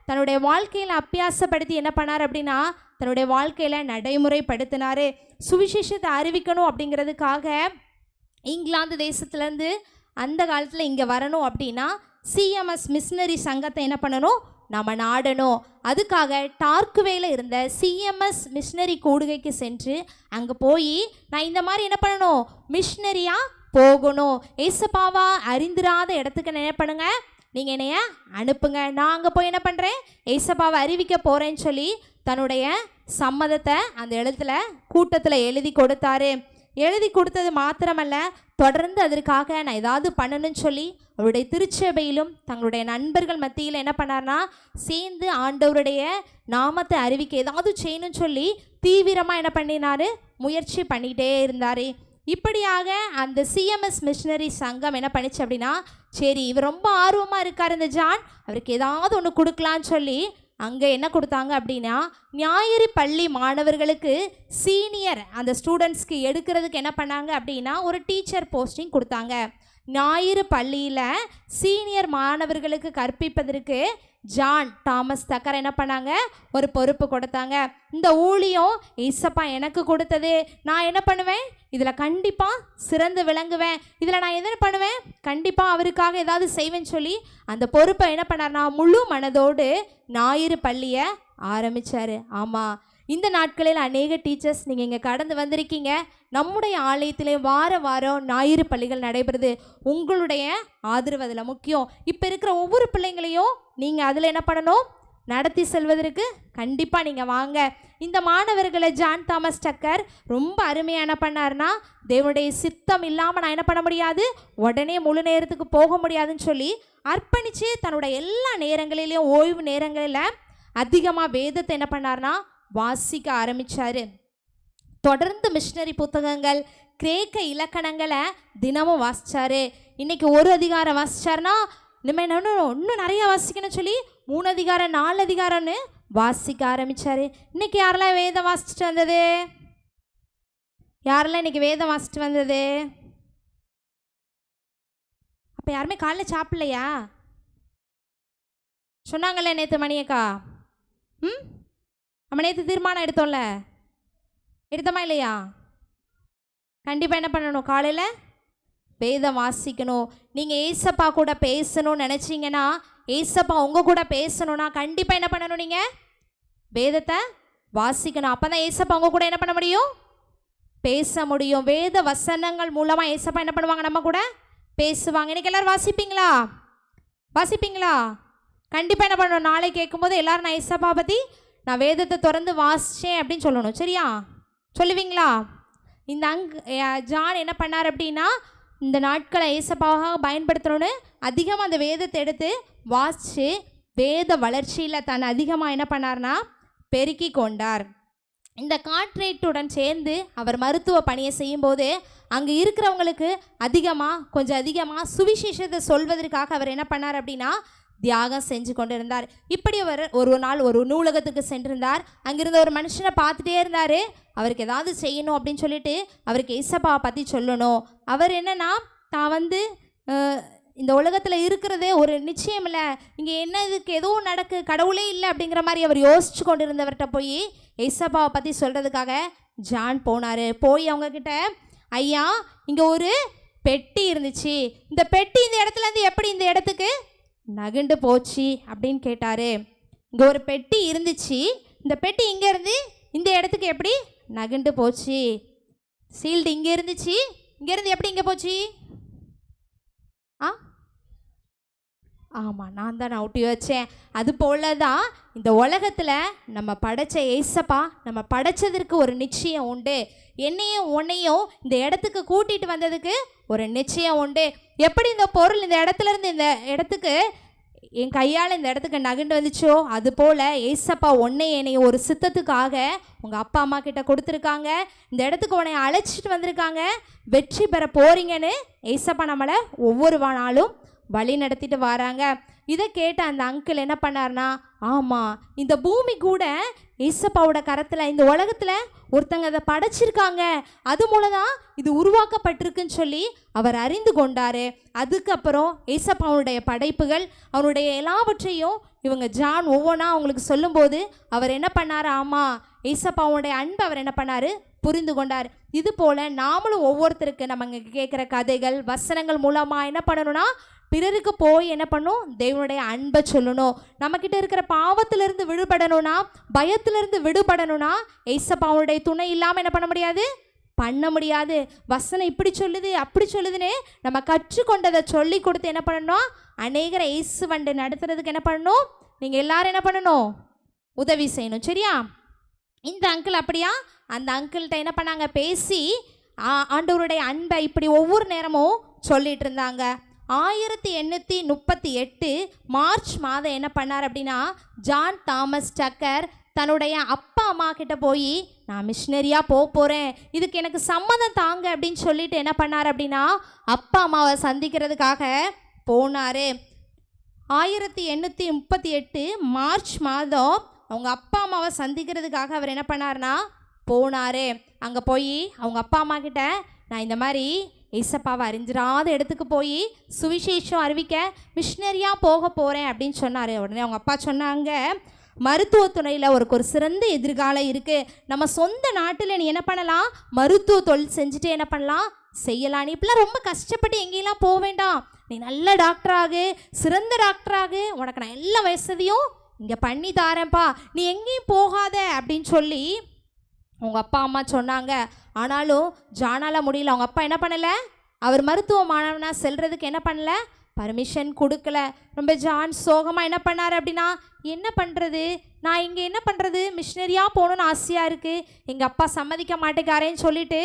தன்னுடைய வாழ்க்கையில் அபியாசப்படுத்தி என்ன பண்ணார் அப்படின்னா, தன்னுடைய வாழ்க்கையில் நடைமுறைப்படுத்தினார். சுவிசேஷத்தை அறிவிக்கணும் அப்படிங்கிறதுக்காக இங்கிலாந்து தேசத்துலேருந்து அந்த காலத்தில் இங்கே வரணும் அப்படின்னா சிஎம்எஸ் மிஷினரி சங்கத்தை என்ன பண்ணணும்? நம்ம நாடணும். அதுக்காக டார்க்வேல இருந்த சிஎம்எஸ் மிஷினரி கூடுகைக்கு சென்று அங்கே போய் நான் இந்த மாதிரி என்ன பண்ணணும்? மிஷினரியாக போகணும். ஏசப்பாவா அறிந்திராத இடத்துக்கு என்ன பண்ணுங்க, நீங்கள் என்னைய அனுப்புங்க, நான் அங்கே போய் என்ன பண்ணுறேன், ஏசப்பாவை அறிவிக்க போகிறேன்னு சொல்லி தன்னுடைய சம்மதத்தை அந்த எழுத்துல கூட்டத்தில் எழுதி கொடுத்தாரு. எழுதி கொடுத்தது மாத்திரமல்ல, தொடர்ந்து அதற்காக நான் ஏதாவது பண்ணணும்னு சொல்லி அவருடைய திருச்சபையிலும் தங்களுடைய நண்பர்கள் மத்தியில் என்ன பண்ணார்னா சேர்ந்து ஆண்டவருடைய நாமத்தை அறிவிக்க ஏதாவது செய்யணும்னு சொல்லி தீவிரமாக என்ன பண்ணினார், முயற்சி பண்ணிகிட்டே இருந்தார். இப்படியாக அந்த சிஎம்எஸ் மிஷனரி சங்கம் என்ன பண்ணிச்சு அப்படின்னா, சரி இவர் ரொம்ப ஆர்வமாக இருக்கார் இந்த ஜான், அவருக்கு ஏதாவது ஒன்று கொடுக்கலான்னு சொல்லி அங்கே என்ன கொடுத்தாங்க அப்படின்னா, ஞாயிறு பள்ளி மாணவர்களுக்கு சீனியர் அந்த ஸ்டூடெண்ட்ஸ்க்கு எடுக்கிறதுக்கு என்ன பண்ணாங்க அப்படின்னா ஒரு டீச்சர் போஸ்டிங் கொடுத்தாங்க. ஞாயிறு பள்ளியில் சீனியர் மாணவர்களுக்கு கற்பிப்பதற்கு ஜான் தாமஸ் தக்கர் என்ன பண்ணாங்க, ஒரு பொறுப்பு கொடுத்தாங்க. இந்த ஊழியம் ஏசப்பா எனக்கு கொடுத்தது, நான் என்ன பண்ணுவேன், இதில் கண்டிப்பாக சிறந்து விளங்குவேன், இதில் நான் எது பண்ணுவேன், கண்டிப்பாக அவருக்காக ஏதாவது செய்வேன்னு சொல்லி அந்த பொறுப்பை என்ன பண்ணார்னா முழு மனதோடு ஞாயிறு பள்ளியை ஆரம்பித்தார். ஆமாம், இந்த நாட்களில் அநேக டீச்சர்ஸ் நீங்கள் இங்கே கடந்து வந்திருக்கீங்க. நம்முடைய ஆலயத்திலே வாரம் ஞாயிறு பள்ளிகள் நடைபெறுது. உங்களுடைய ஆதரவு அதில் முக்கியம். இப்போ இருக்கிற ஒவ்வொரு பிள்ளைங்களையும் நீங்கள் அதில் என்ன பண்ணணும், நடத்தி செல்வதற்கு கண்டிப்பாக நீங்கள் வாங்க. இந்த மாணவர்களை ஜான் தாமஸ் டக்கர் ரொம்ப அருமையாக என்ன பண்ணார்னா, தேவனுடைய சித்தம் இல்லாமல் நான் என்ன பண்ண முடியாது, உடனே முழு நேரத்துக்கு போக முடியாதுன்னு சொல்லி அர்ப்பணித்து தன்னுடைய எல்லா நேரங்களிலையும் ஓய்வு நேரங்களில் அதிகமாக வேதத்தை என்ன பண்ணார்னா வாசிக்க ஆரம்பித்தார். தொடர்ந்து மிஷினரி புத்தகங்கள், கிரேக்க இலக்கணங்களை தினமும் வாசித்தார். இன்றைக்கி ஒரு அதிகாரம் வாசித்தார்னா நம்ம இன்னும் நிறையா வாசிக்கணும்னு சொல்லி 3 அதிகாரம் 4 அதிகாரம்னு வாசிக்க ஆரம்பித்தார். இன்றைக்கி யாரெல்லாம் வேதம் வாசிச்சுட்டு வந்தது, யாரெல்லாம் இன்றைக்கி வேதம் வாசிச்சுட்டு வந்தது? அப்போ யாருமே காலைல சாப்பிட்லையா? சொன்னாங்கல்ல நேற்று மணியக்கா, நம்ம நேற்று தீர்மானம் எடுத்தோம்ல, எடுத்தோமா இல்லையா? கண்டிப்பாக என்ன பண்ணணும், காலையில் வேதம் வாசிக்கணும். நீங்கள் ஏசப்பா கூட பேசணும்னு நினச்சிங்கன்னா, ஏசப்பா உங்கள் கூட பேசணுன்னா கண்டிப்பாக என்ன பண்ணணும், நீங்கள் வேதத்தை வாசிக்கணும். அப்போ தான் ஏசப்பா உங்கள் கூட என்ன பண்ண முடியும், பேச முடியும். வேத வசனங்கள் மூலமாக ஏசப்பா என்ன பண்ணுவாங்க, நம்ம கூட பேசுவாங்க. இன்றைக்கி எல்லோரும் வாசிப்பீங்களா? வாசிப்பீங்களா? கண்டிப்பாக என்ன பண்ணணும், நாளை கேட்கும்போது எல்லோரும் நான் ஏசப்பா பற்றி நான் வேதத்தை திறந்து வாசித்தேன் அப்படின்னு சொல்லணும். சரியா? சொல்லுவீங்களா? இந்த ஜான் என்ன பண்ணார் அப்படின்னா, இந்த நாட்களை ஏசப்பாவாக பயன்படுத்தணும்னு அதிகமாக அந்த வேதத்தை எடுத்து வாசித்து வேத வளர்ச்சியில் தன்னை அதிகமாக என்ன பண்ணார்னா பெருக்கி கொண்டார். இந்த கான்ட்ரேட்டுடன் சேர்ந்து அவர் மருத்துவ பணியை செய்யும்போது அங்கே இருக்கிறவங்களுக்கு கொஞ்சம் அதிகமாக சுவிசேஷத்தை சொல்வதற்காக அவர் என்ன பண்ணார் அப்படின்னா தியாகம் செஞ்சு கொண்டு இருந்தார். இப்படி அவர் ஒரு நாள் ஒரு நூலகத்துக்கு சென்றிருந்தார். அங்கிருந்த ஒரு மனுஷனை பார்த்துட்டே இருந்தார். அவருக்கு ஏதாவது செய்யணும் அப்படின்னு சொல்லிட்டு அவருக்கு ஏசப்பாவை பற்றி சொல்லணும். அவர் என்னன்னா, தான் இந்த உலகத்தில் இருக்கிறதே ஒரு நிச்சயம் இல்லை, இங்கே என்ன இதுக்கு எதுவும் நடக்கு, கடவுளே இல்லை அப்படிங்கிற மாதிரி அவர் யோசிச்சு கொண்டு இருந்தவர்கிட்ட போய் ஏசப்பாவை பற்றி சொல்கிறதுக்காக ஜான் போனார். போய் அவங்கக்கிட்ட, ஐயா இங்கே ஒரு பெட்டி இருந்துச்சு, இந்த பெட்டி இந்த இடத்துலேருந்து எப்படி இந்த இடத்துக்கு நகுண்டு போச்சு அப்படின்னு கேட்டார். இங்கே ஒரு பெட்டி இருந்துச்சு, இந்த பெட்டி இங்கேருந்து இந்த இடத்துக்கு எப்படி நகுண்டு போச்சு? சீல்டு இங்கே இருந்துச்சு, இங்கேருந்து எப்படி இங்கே போச்சு? ஆமாம், நான் தான் ஒட்டி வச்சேன். அது போல தான் இந்த உலகத்தில் நம்ம படைச்ச ஏசப்பா நம்ம படைச்சதற்கு ஒரு நிச்சயம் உண்டு. என்னையும் உன்னையும் இந்த இடத்துக்கு கூட்டிகிட்டு வந்ததுக்கு ஒரு நிச்சயம் உண்டு. எப்படி இந்த பொருள் இந்த இடத்துலேருந்து இந்த இடத்துக்கு என் கையால் இந்த இடத்துக்கு நகண்டு வந்துச்சோ, அது போல் ஏசப்பா உன்னை என்னையும் ஒரு சித்தத்துக்காக உங்கள் அப்பா அம்மா கிட்ட கொடுத்துருக்காங்க. இந்த இடத்துக்கு உன்னை அழைச்சிட்டு வந்திருக்காங்க. வெற்றி பெற போகிறீங்கன்னு ஏசப்பா நம்மளை ஒவ்வொரு நாளும் வழி நடத்திட்டு வராங்க. இதை கேட்ட அந்த அங்கிள் என்ன பண்ணார்னா, ஆமாம் இந்த பூமி கூட ஏசப்பாவோட கரத்தில், இந்த உலகத்தில் ஒருத்தங்க அதை படைச்சிருக்காங்க, அது மூலம் தான் இது உருவாக்கப்பட்டிருக்குன்னு சொல்லி அவர் அறிந்து கொண்டார். அதுக்கப்புறம் ஏசப்பாவுடைய படைப்புகள் அவருடைய எல்லாவற்றையும் இவங்க ஜான் ஒவ்வொன்றா அவங்களுக்கு சொல்லும்போது அவர் என்ன பண்ணார், ஆமாம் ஏசப்பாவுடைய அன்பை அவர் என்ன பண்ணார், புரிந்து கொண்டார். இது போல் நாமளும் ஒவ்வொருத்தருக்கு நம்ம இங்கே கேட்குற கதைகள் வசனங்கள் மூலமாக என்ன பண்ணணும்னா பிறருக்கு போய் என்ன பண்ணும், தேவனுடைய அன்பை சொல்லணும். நம்மக்கிட்ட இருக்கிற பாவத்திலிருந்து விடுபடணும்னா, பயத்திலிருந்து விடுபடணும்னா ஏசப்பாவுடைய துணை இல்லாமல் என்ன பண்ண முடியாது, பண்ண முடியாது, வசனம் இப்படி சொல்லுது அப்படி சொல்லுதுன்னு நம்ம கற்றுக்கொண்டதை சொல்லி கொடுத்து என்ன பண்ணணும், அநேகரை இயேசு வண்டு நடத்துறதுக்கு என்ன பண்ணணும், நீங்கள் எல்லாரும் என்ன பண்ணணும், உதவி செய்யணும். சரியா? இந்த அங்கிள் அப்படியா அந்த அங்கிள்கிட்ட என்ன பண்ணாங்க, பேசி ஆண்டவருடைய அன்பை இப்படி ஒவ்வொரு நேரமும் சொல்லிட்டு இருந்தாங்க. 1838 மார்ச் மாதம் என்ன பண்ணார் அப்படின்னா, ஜான் தாமஸ் டக்கர் தன்னுடைய அப்பா அம்மா கிட்ட போய் நான் மிஷினரியாக போகிறேன், இதுக்கு எனக்கு சம்மதம் தாங்க அப்படின்னு சொல்லிட்டு என்ன பண்ணார் அப்படின்னா, அப்பா அம்மாவை சந்திக்கிறதுக்காக போனார். 1838 மார்ச் மாதம் அவங்க அப்பா அம்மாவை சந்திக்கிறதுக்காக அவர் என்ன பண்ணார்னா போனார். அங்கே போய் அவங்க அப்பா அம்மா கிட்ட நான் இந்த மாதிரி ஏசப்பாவை அறிஞ்சிராத இடத்துக்கு போய் சுவிசேஷம் அறிவிக்க மிஷினரியாக போக போகிறேன் அப்படின்னு சொன்னார். உடனே அவங்க அப்பா சொன்னாங்க, மருத்துவத்துறையில் ஒரு சிறந்த எதிர்காலம் இருக்குது, நம்ம சொந்த நாட்டில் நீ என்ன பண்ணலாம், மருத்துவ தொழில் செஞ்சுட்டு என்ன பண்ணலாம் செய்யலாம், நீ இப்படிலாம் ரொம்ப கஷ்டப்பட்டு எங்கேயெல்லாம் போக வேண்டாம், நீ நல்ல டாக்டராகு, சிறந்த டாக்டராகு, உனக்கு நான் எல்லா வசதியும் இங்கே பண்ணி தாரேன்ப்பா, நீ எங்கேயும் போகாத அப்படின்னு சொல்லி அவங்க அப்பா அம்மா சொன்னாங்க. ஆனாலும் ஜானால் முடியல. அவங்க அப்பா என்ன பண்ணலை, அவர் மருத்துவ மாணவனாக செல்றதுக்கு என்ன பண்ணல, பர்மிஷன் கொடுக்கல. ரொம்ப ஜான் சோகமாக என்ன பண்ணார் அப்படின்னா, என்ன பண்ணுறது, நான் இங்கே என்ன பண்ணுறது, மிஷினரியாக போகணுன்னு ஆசையாக இருக்குது, எங்கள் அப்பா சம்மதிக்க மாட்டேங்காரேன்னு சொல்லிட்டு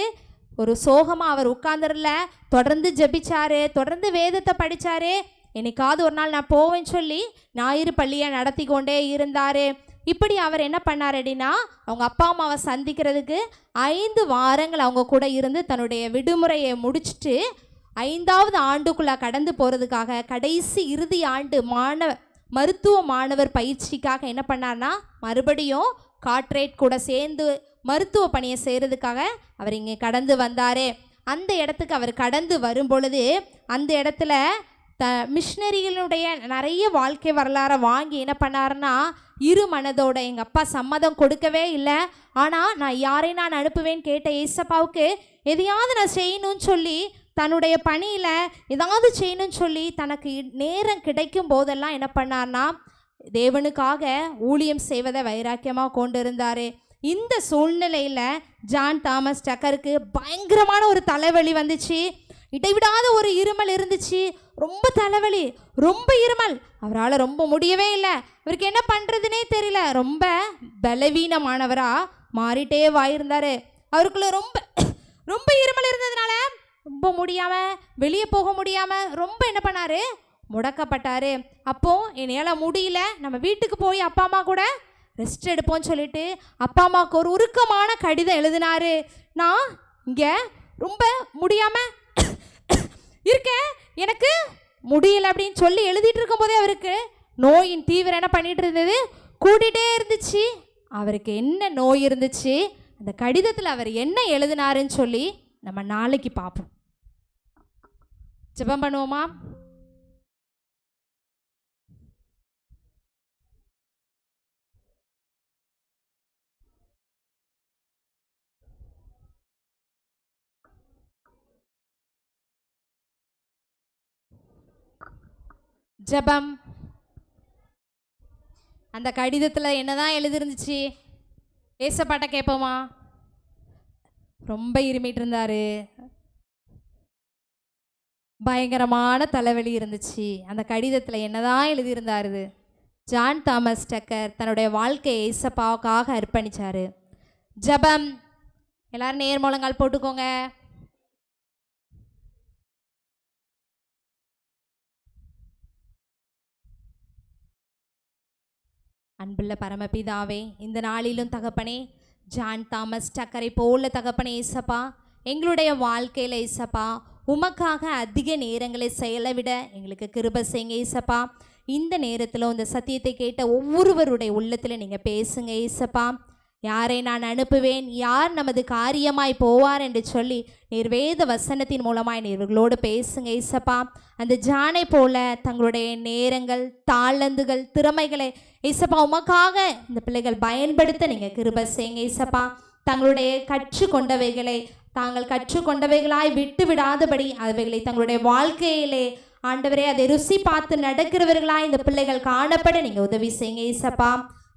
ஒரு சோகமாக அவர் உட்கார்ந்துடல. தொடர்ந்து ஜெபிச்சாரு, தொடர்ந்து வேதத்தை படித்தாரு. என்னைக்காவது ஒரு நாள் நான் போவேன்னு சொல்லி ஞாயிறு பள்ளியை நடத்தி கொண்டே இருந்தார். இப்படி அவர் என்ன பண்ணார் அப்படின்னா, அவங்க அப்பா அம்மாவை சந்திக்கிறதுக்கு 5 வாரங்கள் அவங்க கூட இருந்து தன்னுடைய விடுமுறையை முடிச்சுட்டு 5வது ஆண்டுக்குள்ளே கடந்து போகிறதுக்காக கடைசி இறுதி ஆண்டு மருத்துவ மாணவர் பயிற்சிக்காக என்ன பண்ணார்னா, மறுபடியும் கார்ட்ரேட் கூட சேர்ந்து மருத்துவ பணியை செய்கிறதுக்காக அவர் இங்கே கடந்து வந்தார். அந்த இடத்துக்கு அவர் கடந்து வரும் பொழுது அந்த இடத்துல மிஷினரிகளுடைய நிறைய வாழ்க்கை வரலாறை வாங்கி என்ன பண்ணாருன்னா, இரு மனதோட எங்கள் அப்பா சம்மதம் கொடுக்கவே இல்லை, ஆனால் நான் யாரை நான் அனுப்புவேன்னு கேட்ட ஏசப்பாவுக்கு எதையாவது நான் செய்யணும்னு சொல்லி தன்னுடைய பணியில் ஏதாவது செய்யணும்னு சொல்லி தனக்கு நேரம் கிடைக்கும் போதெல்லாம் என்ன பண்ணார்னா தேவனுக்காக ஊழியம் செய்வதை வைராக்கியமாக கொண்டு இருந்தார். இந்த சூழ்நிலையில் ஜான் தாமஸ் டக்கருக்கு பயங்கரமான ஒரு தலைவலி வந்துச்சு. இடைவிடாத ஒரு இருமல் இருந்துச்சு. ரொம்ப தலைவலி, ரொம்ப இருமல், அவரால் ரொம்ப முடியவே இல்லை. அவருக்கு என்ன பண்ணுறதுனே தெரியல. ரொம்ப பலவீனமானவராக மாறிட்டே வாயிருந்தார். அவருக்குள்ள ரொம்ப இருமல் இருந்ததுனால ரொம்ப முடியாமல் வெளியே போக முடியாமல் ரொம்ப என்ன பண்ணார், முடக்கப்பட்டார். அப்போது என்னையால் முடியல, நம்ம வீட்டுக்கு போய் அப்பா அம்மா கூட ரெஸ்ட் எடுப்போம்னு சொல்லிட்டு அப்பா அம்மாவுக்கு ஒரு உருக்கமான கடிதம் எழுதினார். நான் இங்கே ரொம்ப முடியாமல் இருக்கேன், எனக்கு முடியல அப்படின்னு சொல்லி எழுதிட்டு இருக்கும்போதே அவருக்கு நோயின் தீவிரம் என்ன பண்ணிட்டு இருந்தது, கூட்டிகிட்டே இருந்துச்சு. அவருக்கு என்ன நோய் இருந்துச்சு, அந்த கடிதத்தில் அவர் என்ன எழுதினாருன்னு சொல்லி நம்ம நாளைக்கு பார்ப்போம். ஜெபம் பண்ணுவோமா? ஜெபம். அந்த கடிதத்தில் என்னதான் எழுதிருந்துச்சு, ஏசப்பாட்ட கேட்போமா? ரொம்ப இருமிட்டு இருந்தார், பயங்கரமான தலைவலி இருந்துச்சு. அந்த கடிதத்தில் என்னதான் எழுதியிருந்தார், ஜான் தாமஸ் டக்கர் தன்னுடைய வாழ்க்கையை ஏசப்பாவுக்காக அர்ப்பணித்தார். ஜெபம். எல்லாரும் நேர்முழங்கால் போட்டுக்கோங்க. அன்புள்ள பரமபிதாவே, இந்த நாளிலும் தகப்பனே ஜான் தாமஸ் டக்கரை போல தகப்பனே ஏசப்பா எங்களுடைய வாழ்க்கையில் ஏசப்பா உமக்காக அதிக நேரங்களை செலவிட எங்களுக்கு கிருபை செய்யுங்க ஏசப்பா. இந்த நேரத்தில் இந்த சத்தியத்தை கேட்ட ஒவ்வொருவருடைய உள்ளத்தில் நீங்கள் பேசுங்க ஏசப்பா. யாரை நான் அனுப்புவேன், யார் நமது காரியமாய் போவார் என்று சொல்லி நீர் வேத வசனத்தின் மூலமாய் நீர்களோடு பேசுங்க ஏசப்பா. அந்த ஜானை போல தங்களுடைய நேரங்கள், தாளந்துகள், திறமைகளை ஏசப்பா உமக்காக இந்த பிள்ளைகள் பயன்படுத்த நீங்கள் கிருபை செய்யுங்க ஏசப்பா. தங்களுடைய தாங்கள் கற்றுக்கொண்டவைகளாய் விட்டு விடாதபடி அவைகளை தங்களுடைய வாழ்க்கையிலே ஆண்டவரே அதை ருசி பார்த்து நடக்கிறவர்களாய் இந்த பிள்ளைகள் காணப்பட நீங்கள் உதவி செய்யுங்க ஏசப்பா.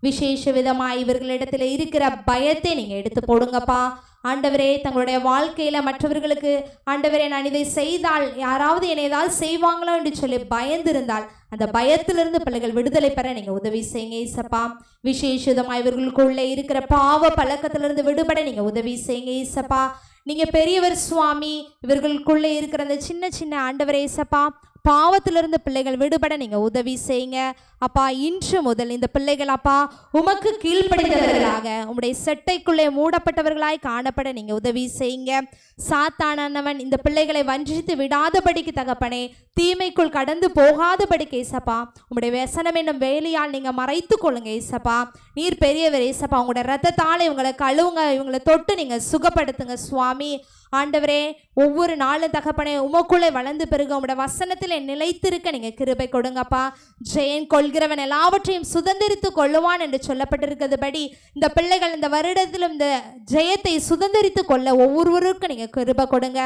விசேஷ விதமாக இவர்களிடத்தில் இருக்கிற பயத்தை நீங்கள் எடுத்து போடுங்கப்பா. ஆண்டவரே தங்களுடைய வாழ்க்கையில் மற்றவர்களுக்கு ஆண்டவரே நான் இதை செய்தால் யாராவது என்னை ஏதாவது செய்வாங்களோ என்று சொல்லி பயந்திருந்தால் அந்த பயத்திலிருந்து பிள்ளைகள் விடுதலை பெற நீங்கள் உதவி செய்யுங்க ஏசப்பா. விசேஷமாக இவர்களுக்குள்ளே இருக்கிற பாவ பழக்கத்திலிருந்து விடுபட நீங்கள் உதவி செய்யுங்க ஏசப்பா. நீங்கள் பெரியவர் சுவாமி, இவர்களுக்குள்ளே இருக்கிற அந்த சின்ன சின்ன ஆண்டவரே ஏசப்பா பாவத்திலிருந்து பிள்ளைகள் விடுபட நீங்கள் உதவி செய்யுங்க அப்பா. இன்று முதல் இந்த பிள்ளைகள் அப்பா உமக்கு கீழ்ப்படிந்தவர்களாக உம்முடைய செட்டைக்குள்ளே மூடப்பட்டவர்களாய் காணப்பட நீங்கள் உதவி செய்யுங்க. சாத்தானவன் இந்த பிள்ளைகளை வஞ்சித்து விடாதபடிக்கு தகப்பனே, தீமைக்குள் கடந்து போகாதபடிக்கு ஏசப்பா உம்முடைய வசனம் என்னும் வேலையால் நீங்கள் மறைத்து கொள்ளுங்க ஏசப்பா. நீர் பெரியவர் ஏசப்பா, உங்களுடைய ரத்தத்தால் இவங்களை கழுவுங்க, இவங்களை தொட்டு நீங்கள் சுகப்படுத்துங்க சுவாமி. ஆண்டவரே ஒவ்வொரு நாளும் தகப்பனே உமக்குள்ளே வளர்ந்து பெருக உங்களுடைய வசனத்தில் நிலைத்திருக்க நீங்கள் கிருபை கொடுங்கப்பா. ஜெயன் கொள்கிறவன் எல்லாவற்றையும் சுதந்திரித்து கொள்ளுவான் என்று சொல்லப்பட்டிருக்கிறதுபடி இந்த பிள்ளைகள் இந்த வருடத்திலும் இந்த ஜெயத்தை சுதந்திரித்து கொள்ள ஒவ்வொருவருக்கும் நீங்கள் கிருபை கொடுங்க.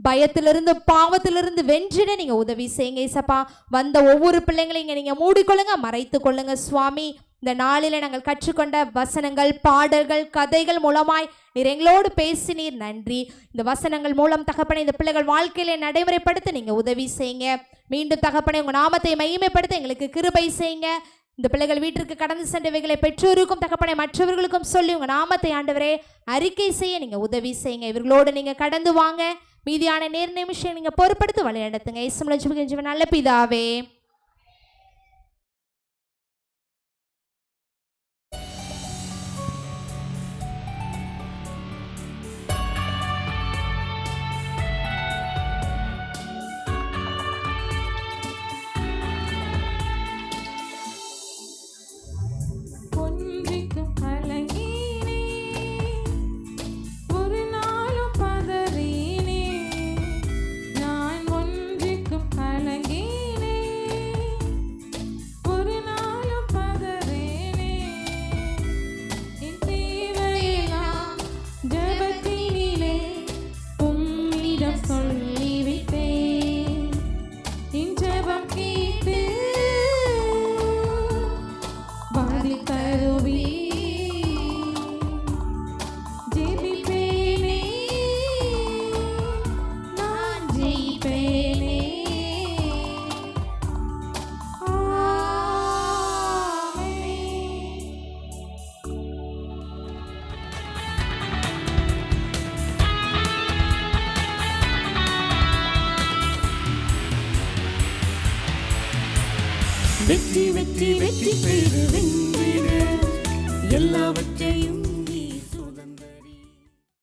பயத்திலிருந்து பாவத்திலிருந்து வென்றிட நீங்கள் உதவி செய்யுங்க ஏசப்பா. வந்த ஒவ்வொரு பிள்ளைங்களையும் நீங்கள் மூடிக்கொள்ளுங்க, மறைத்து கொள்ளுங்க சுவாமி. இந்த நாளில் நாங்கள் கற்றுக்கொண்ட வசனங்கள், பாடல்கள், கதைகள் மூலமாய் நீர் எங்களோடு பேசினீர், நன்றி. இந்த வசனங்கள் மூலம் தகப்பனை இந்த பிள்ளைகள் வாழ்க்கையில நடைமுறைப்படுத்த நீங்கள் உதவி செய்யுங்க. மீண்டும் தகப்பனை உங்கள் நாமத்தை மகிமைப்படுத்த எங்களுக்கு கிருபை செய்யுங்க. இந்த பிள்ளைகள் வீட்டிற்கு கடந்து சென்றவைகளை பெற்றோருக்கும் தகப்பனை மற்றவர்களுக்கும் சொல்லி உங்கள் நாமத்தை ஆண்டவரே அறிக்கை செய்ய நீங்கள் உதவி செய்யுங்க. இவர்களோடு நீங்கள் கடந்து வாங்க. மீதியான நேர் நிமிஷம் நீங்கள் பொறுப்படுத்தி விளையாடுத்துங்க. இயேசுவின் நல்ல பிதாவே. வெற்றி வெற்றி வெற்றி பெறு வென்றிடு எல்லாவற்றையும்